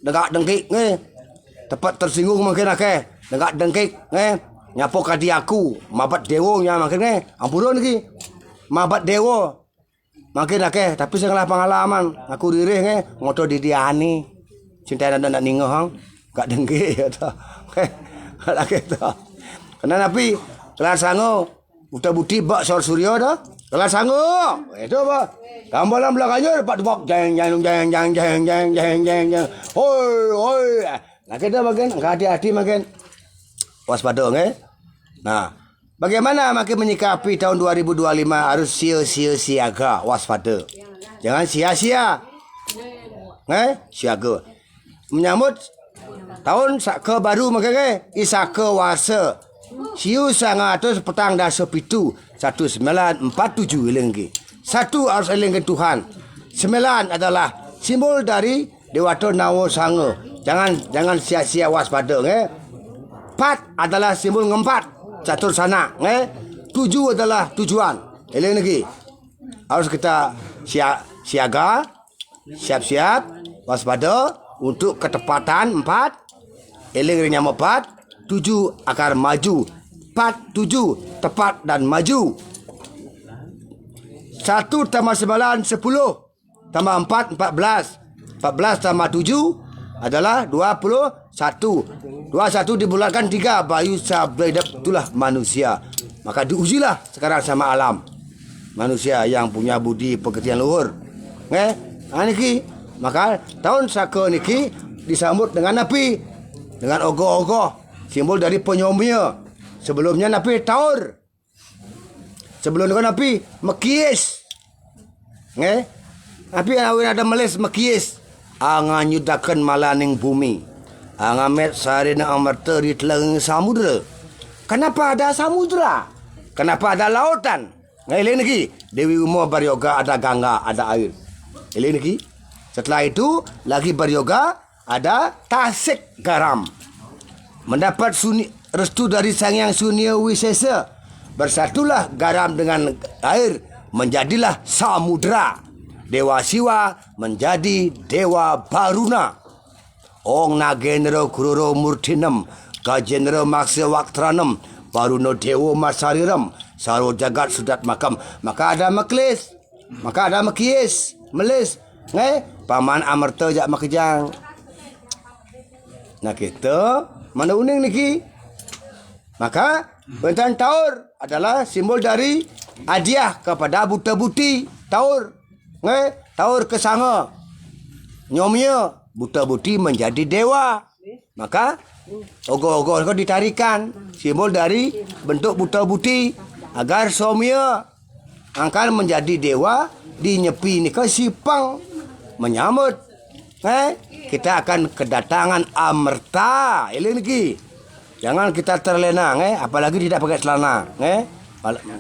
Dengak dengkik tepat tersinggung makin akeh. Dengak dengkik nyapo kadi aku mabat dewo nya makin ampun niki. Mabat dewo makin akeh tapi sengalah pengalaman aku dirih ngoto didiani cinta ndak ningoh hang gak dengki ya ta lagi ta kena napi kelar sango uta budi bak sor suryo dah kelar sango itu apa gambaran belakangnya pak bok jeng hoi lagi dah bagian hati-hati makin waspada nah bagaimana makin menyikapi tahun 2025 harus siaga waspada. Jangan sia-sia. Siaga. Menyambut tahun saka baru makin isaka wasa. Siu 100 petang dasa pitu 1947 eling lagi. Satu harus eling ke Tuhan. 9 adalah simbol dari Dewata Nawo Sanga. Jangan sia-sia waspada 4 adalah simbol ngempat. Catur sana, 7 adalah tujuan. Eleng lagi. Harus kita siaga, siap-siap, waspada untuk ketepatan 4. Eleng nyama 4, 7 akan maju. 4, 7 tepat dan maju. 1 tambah 9 10 tambah 4 14. 14 tambah 7 adalah 21. 21 dibulatkan 3 bayu sabda itulah manusia. Maka diujilah sekarang sama alam. Manusia yang punya budi pekerjaan luhur. Niki maka tahun saka niki disambut dengan api, dengan ogoh-ogoh, simbol dari penyomia. Sebelumnya napi taur. Sebelum itu napi mekiis. Api awin ada meles mekiis. Anganyudakan malaning bumi. Angamet sari na amarta di telang samudra. Kenapa ada samudra? Kenapa ada lautan? Ini lagi Dewi Umo beryoga ada gangga, ada air. Ini lagi. Setelah itu lagi beryoga ada tasik garam. Mendapat restu dari Sang Yang Surya Wisesa. Bersatulah garam dengan air menjadilah samudra. Dewa Siwa menjadi Dewa Baruna. Ong Nagendra Kururo Murtinam Gajendra Maksa Waktranam Baruna Dewa Masariram Saro Jagat Sudat Makam. Maka ada meklis, maka ada mekiis, melis, paman amarta jak makejang. Nah kita mana uning niki. Maka bentang taur adalah simbol dari hadiah kepada buta buti taur. Taur kesanga nyomnya buta buti menjadi dewa. Maka ogoh-ogoh ditarikan simbol dari bentuk buta buti agar somia akan menjadi dewa dinyepi ni ke sipang menyambut kita akan kedatangan amerta. Ini lagi jangan kita terlena apalagi tidak pakai celana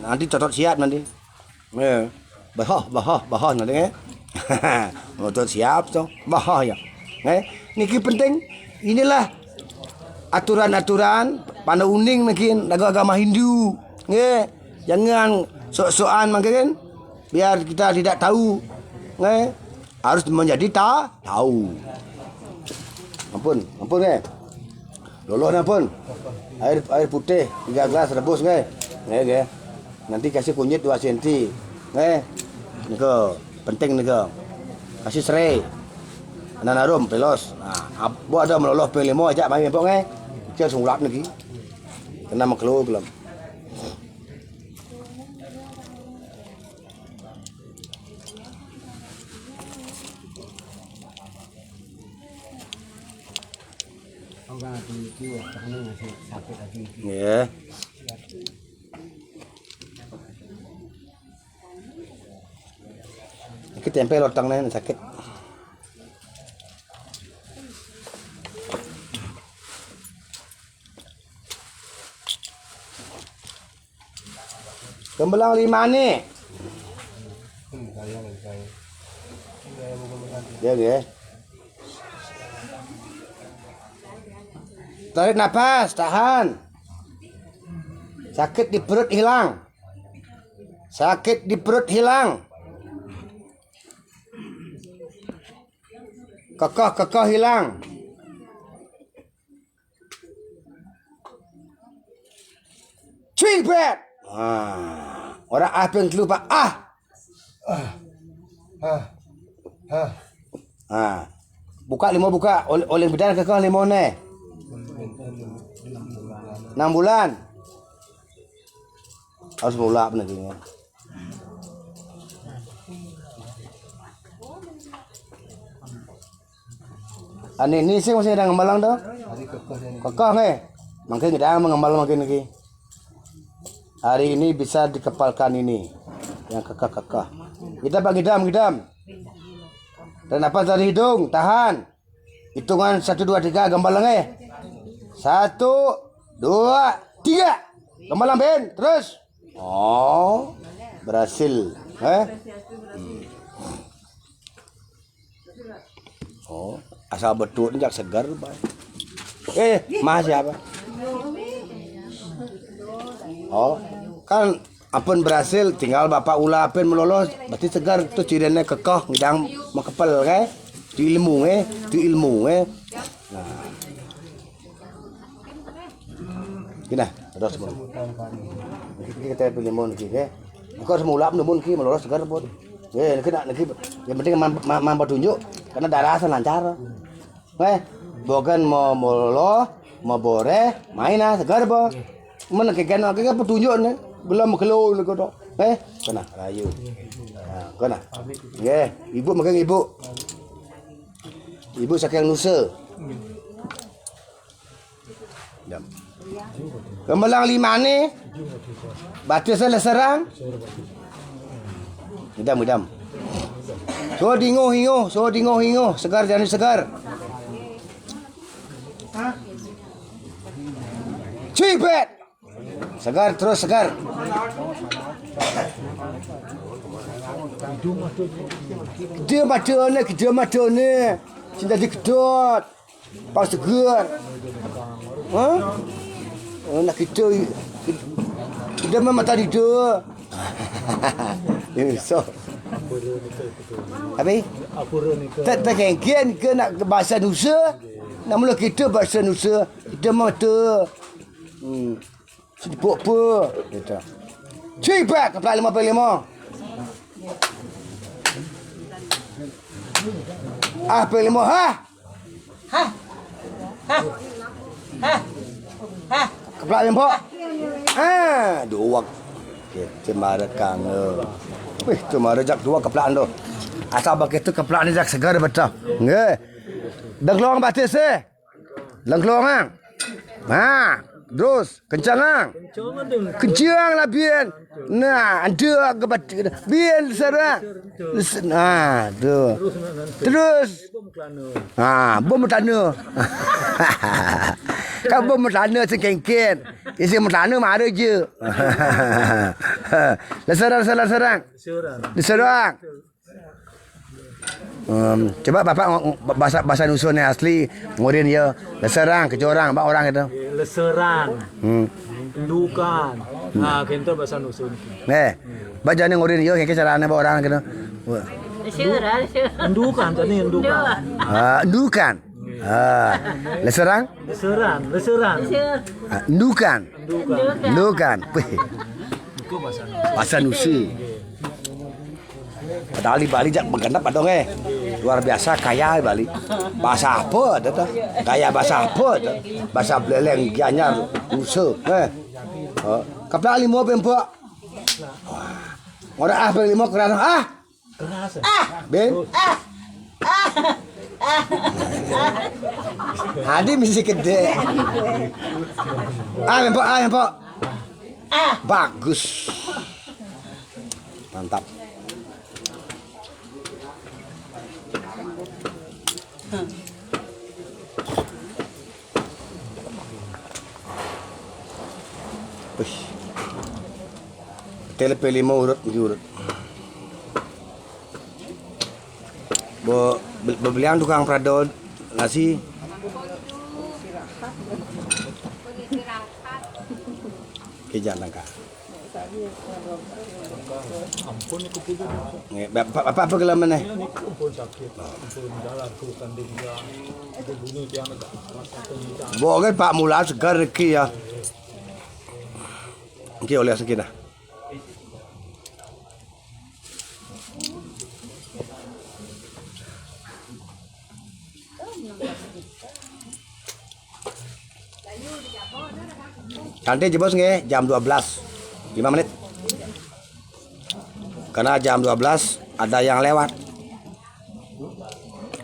nanti cocok siap nanti bahah nanti Motor siap tu bahaya. Niki penting. Inilah aturan-aturan pada uning mungkin agama Hindu. Jangan sok-sokan mungkin biar kita tidak tahu. Harus menjadi tahu. Ampun Loloh ampun. Air putih 3 gelas rebus Nanti kasih kunyit 2 cm. Nika penting nika. Kasih serai. Nanarum pelos. Nah, abo ada meloloh pelemo aja mai empok Kita sungulap lagi. Kena maklo belum. Ya. Kita tempel lotang ni sakit. Gembelang 5 ni. Ya. Tarik nafas, tahan. Sakit di perut hilang. Sakit di perut hilang. Kokoh hilang. Cipet. Orang apa yang lupa? Buka limau buka. Oleh bidan kokoh limau ne. 6 bulan. Harus mula apa nanti? Ini sih masih ada ngembalang dah. Kokoh nih. Makin kita mengembal makin lagi. Hari ini bisa dikepalkan ini. Yang kokoh. Kita bagi gidam. Dan apa dari hidung, tahan. Hitungan 1 2 3 gembalang 1 2 3. Gembalang Ben, terus. Oh, berhasil. Oh, asal betul ini jak segar, Pak. Mas siapa? Oh, kan apun berhasil, tinggal Bapak ulah apun melolos, berarti segar tu cirinya kekoh, ngidang makepel ke? Di ilmu Nah. Gina, terus semua. Kita pilih mon ke. Bukan semula pun ki melolos segar pun. Yang penting mampu tunjuk karena darah lancar. Bukan mau molo, mau bore, mainan segar po. Mana kena petunjuk ni. Belum kelo ni kau. Kena rayu. Kena. Ibu makan ibu. Ibu sakang nusa. Jam. Gembalang 5 ni. Batas serang. Idam. So dingo. Segar jadi segar. Cipet. Segar terus segar. Dia mata ni. Cinta dikedot. Pas segar. Nak kita memang tadi tu. So. Habis? Tak kengkian ke nak bahasa Nusa? Nak mula kita bahasa Nusa. Kita mata. Sedipuk apa? Kita. Cipat kepala 55. Pelimo Kepala lempo. Dua. Cemara kang. Cemara jak 2 kepelaan tu. Asal begitu kepelaan ni jak segar betul. Nge. Dengklong batis Dengklong terus kencang kencang lah bian. Nah, ada ke bian serang. Tu. Terus. Bom tanah. Kau bom tanah sekengken. Isi tanah mana je. Serang. Coba Bapak bahasa Nusun yang asli ngurin ya. Leserang ke orang, bak orang itu. Leserang. Indukan. Kita bahasa Nusun. Baca ni ngurin ya kayak caranya bak orang gitu. Indukan tadi indukan. Indukan. Leserang? Leserang. Indukan. Bahasa Nusun. Padahal di Bali jak menggenap adong luar biasa kaya Bali. Bahasa apa tu? Kaya bahasa apa tu? Bahasa Beleleng, Gianyar, Nusa. Kapal 5 pempok. Orang apa 5 keras. Ben. Hadi mesti gede. Pempok. Bagus. Mantap. Telepeli mau urut. Beliau tukang Prado nasi. Kejan langka. Ampun aku pun Apa kelam mana? ampun sakit. Ampun jalan ku tanding dia. Itu bunuh dia agak rasa penyita. Boleh Pak Mula segar ki ya. Ki oleh sekian. Nanti jebos nge jam 12 5 menit. Karena jam 12 ada yang lewat.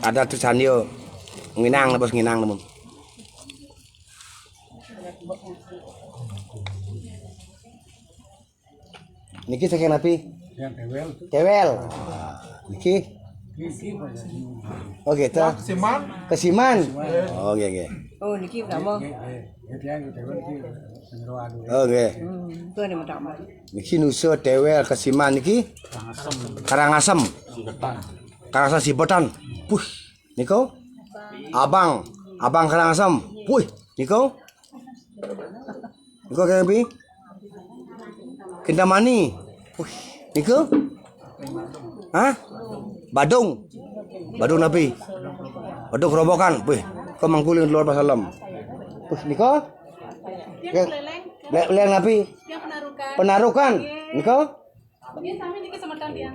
Ada tulisan yo nginang bos nginang teman. Niki sekian api? Yang tewel tuh. Tewel. Niki. Oh gitu. Kesiman. Oh iya. Oh, niki berapa? Yang tewel ki pengeruan. Oh iya. Tuh ada macam apa? Niki nusa tewel kesiman niki. Karangasem. Karangasem Sibotan. Puh. Niko. Abang Karangasem. Puh. Niko. Niko kayak bi. Kintamani. Puh. Niko. Hah? Badung Nabi. Badung Kerobokan. Puh. Kau mangkulin luar pasalam. Puh. Niko. Leleng Nabi. Penarukan. Niko.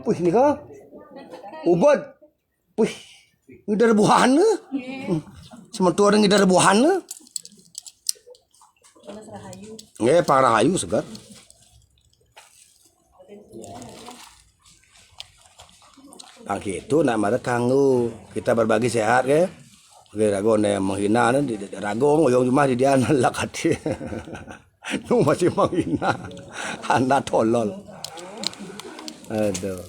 Puh. Niko. Ubud. Puh. Ngidar buhan ne. Semetu orang ngidar buhan ne. Nggih, Pak Rahayu segar. Nah gitu nak mara kanggo kita berbagi sehat ke. Oke rago yang menghina ne rago ngoyong cuma di dia lakat. Nu masih menghina. Anda tolol. Aduh.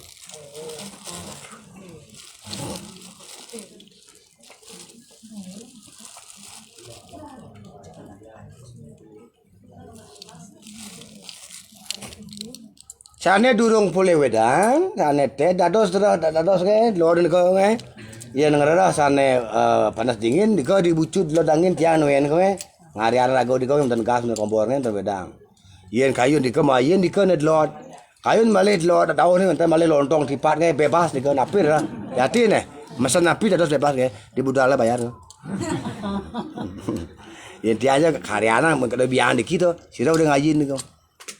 Sane durung pulih wedan, sane teh dados ke lor ko nge. Iya nengerah sane panas dingin diko dibucut lo dangin tiang wen ko ngari-ari rago diko yang gas ne kompornya enten wedang. Yen kayun diko mayen diko ne lot. Kayun malih lot tahun ni enten malih lontong tipat nge bebas diko napir lah. Hati ne. Mesen napi dados bebas nge di budala bayar. Yen tianya karyana mun kada biang dikit to, sira udah ngajin diko.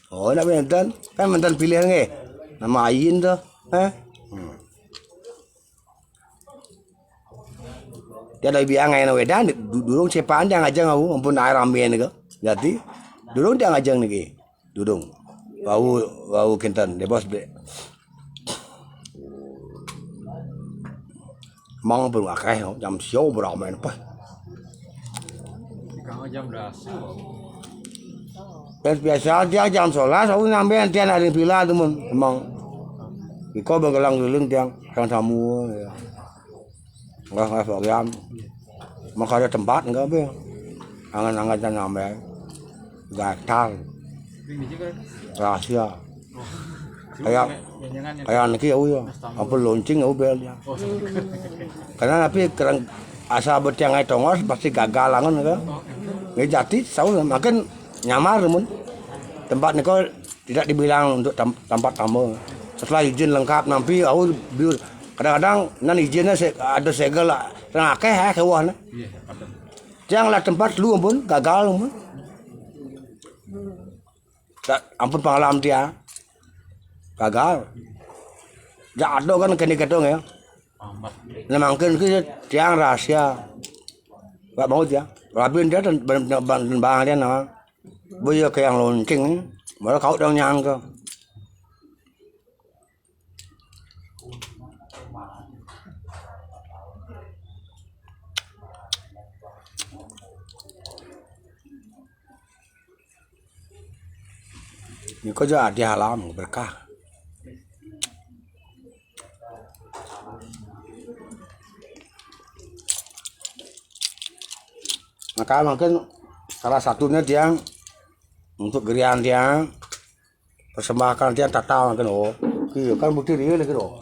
Oh, nak mentan, kan mentan pilihan nge, nama ayin tu, Dia dah biang ngai nawedan, durung cepaan dia ngajang aku, ampun air ambil ni ke, jadi, durung dia ngajang ni ke, durung, bau kentan, dia bos be, mang pun akai, jam siau beramai apa, Kang jam 10. Biasa dia jam 11, aku ngambil tiang ada pila tu mun, emang, kau bergelang gelang tiang, tamu, ya. Enggak program. Maka ada tempat enggak be. Angan-angan dan nambah. Gatal. Rahasia. Kayak anak ya, apa launching aku bel dia. Karena tapi kerang asa betiang ai tongos pasti gagal angan kan. Nggak jati, tahu makan nyamar mun. Tempat ni kau tidak dibilang untuk tempat tamu. Setelah izin lengkap nanti aku biur kadang-kadang nan izinnya ada segel lah, akeh kewah na. Janganlah tempat lu pun gagal pun. Ampun pengalaman dia gagal. Jatuh kan kini ketong ya. Nah mungkin kita tiang rahasia. Gak mau dia. Rabin dia dan bang dia nama. Boyo ke yang lonceng, malah kau dah nyangka. Ini kau jadi halam berkah. Maka mungkin salah satunya dia untuk gerian dia persembahkan dia tatal kan oh, kan bukti dia lagi oh,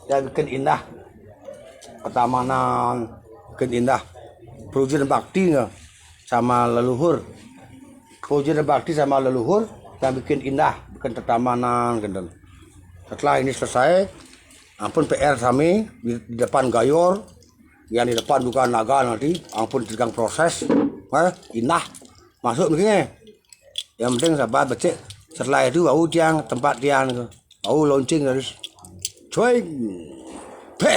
dia bikin indah ketamanan bikin indah. Puji dan bakti nggak sama leluhur. Puji dan bakti sama leluhur yang bikin indah, bikin ketamanan gitu. Setelah ini selesai, ampun PR kami di depan gayor, yang di depan juga naga nanti, ampun sedang proses, indah masuk begini. Yang penting sabar becek. Setelah itu bau tiang tempat tiang itu, bau launching harus cuy, pe,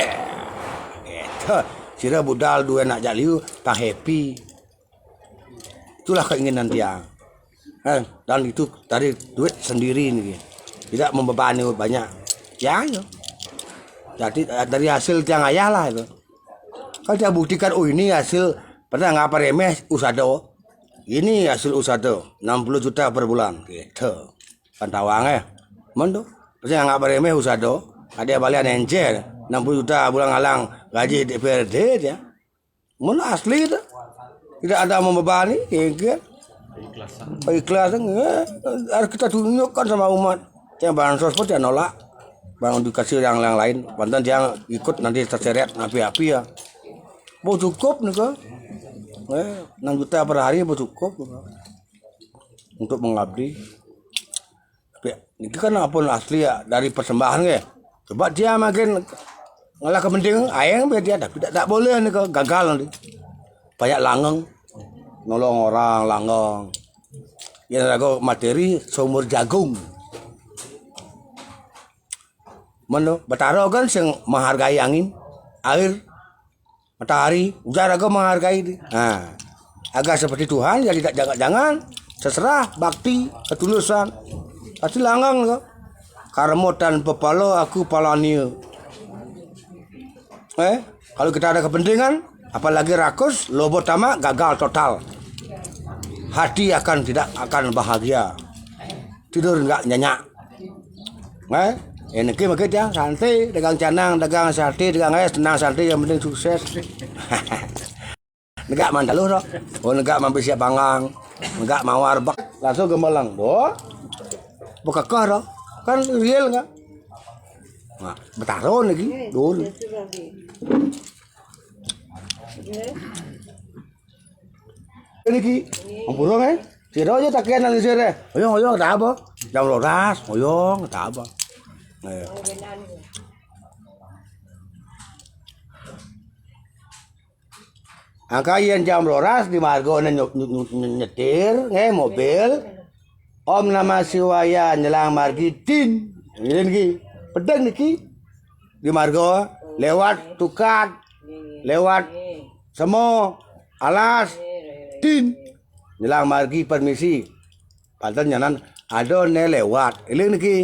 gitu. Sira budal dua nak jaliu, tak happy. Itulah keinginan tiang. Dan itu dari duit sendiri nih, tidak membebani banyak. Ya, ya. Jadi dari hasil tiang ayah lah itu. Kalau dia buktikan, oh ini hasil, padahal ngapa remeh usado. Ini hasil usado 60 juta per bulan gitu. Pantawang ya. Mendo. Padahal ngapa remeh usado. Ada balian encer 60 juta bulan ngalang gaji DPRD ya. Mun asli itu. Tidak ada membebani, ya. Ikhlasan, harus kita tunjukkan sama umat. Yang bansos pun dia nolak. Bang dikasih yang lain. Bantan dia ikut nanti terseret api-api ya. Mau cukup nih kok. 6 juta per hari mau cukup untuk mengabdi. Ini kan apun asli ya dari persembahan ya. Coba dia makin ngalah kepentingan ayang biar dia tak boleh nih gagal nanti. Banyak langgeng nolong orang langgeng. Yang ada materi sumur jagung. Mana Bataro kan yang menghargai angin, air, matahari, udara juga menghargai itu. Nah, agak seperti Tuhan jadi jangan terserah bakti ketulusan. Pasti langgang kok. Karmotan pepalo aku palaniu. Kalau kita ada kepentingan, apalagi rakus, lobo tamak gagal total. Hati tidak akan bahagia. Tidur enggak nyenyak. Ini kita ya santai, dagang canang, dagang sate, dagang es, tenang santai yang penting sukses. Negak mandaluh dok. Oh negak mampu siap bangang, negak mawar bak langsung gemelang. Boh, buka kah dok? Kan real nggak? Nah, Bataro lagi dulu. Ini ki, ampun kan? Siro aja tak kena ni sire. Oyong tak apa? Jam loras, oyong tak apa. Angka yang jam loras di margo nyetir, mobil. Om nama siwaya nyelang margi tin. Ini ki, pedang niki di margo lewat tukat, lewat semo, alas, tin. Nyelang margi permisi. Padahal nyanan ada ne lewat. Ini niki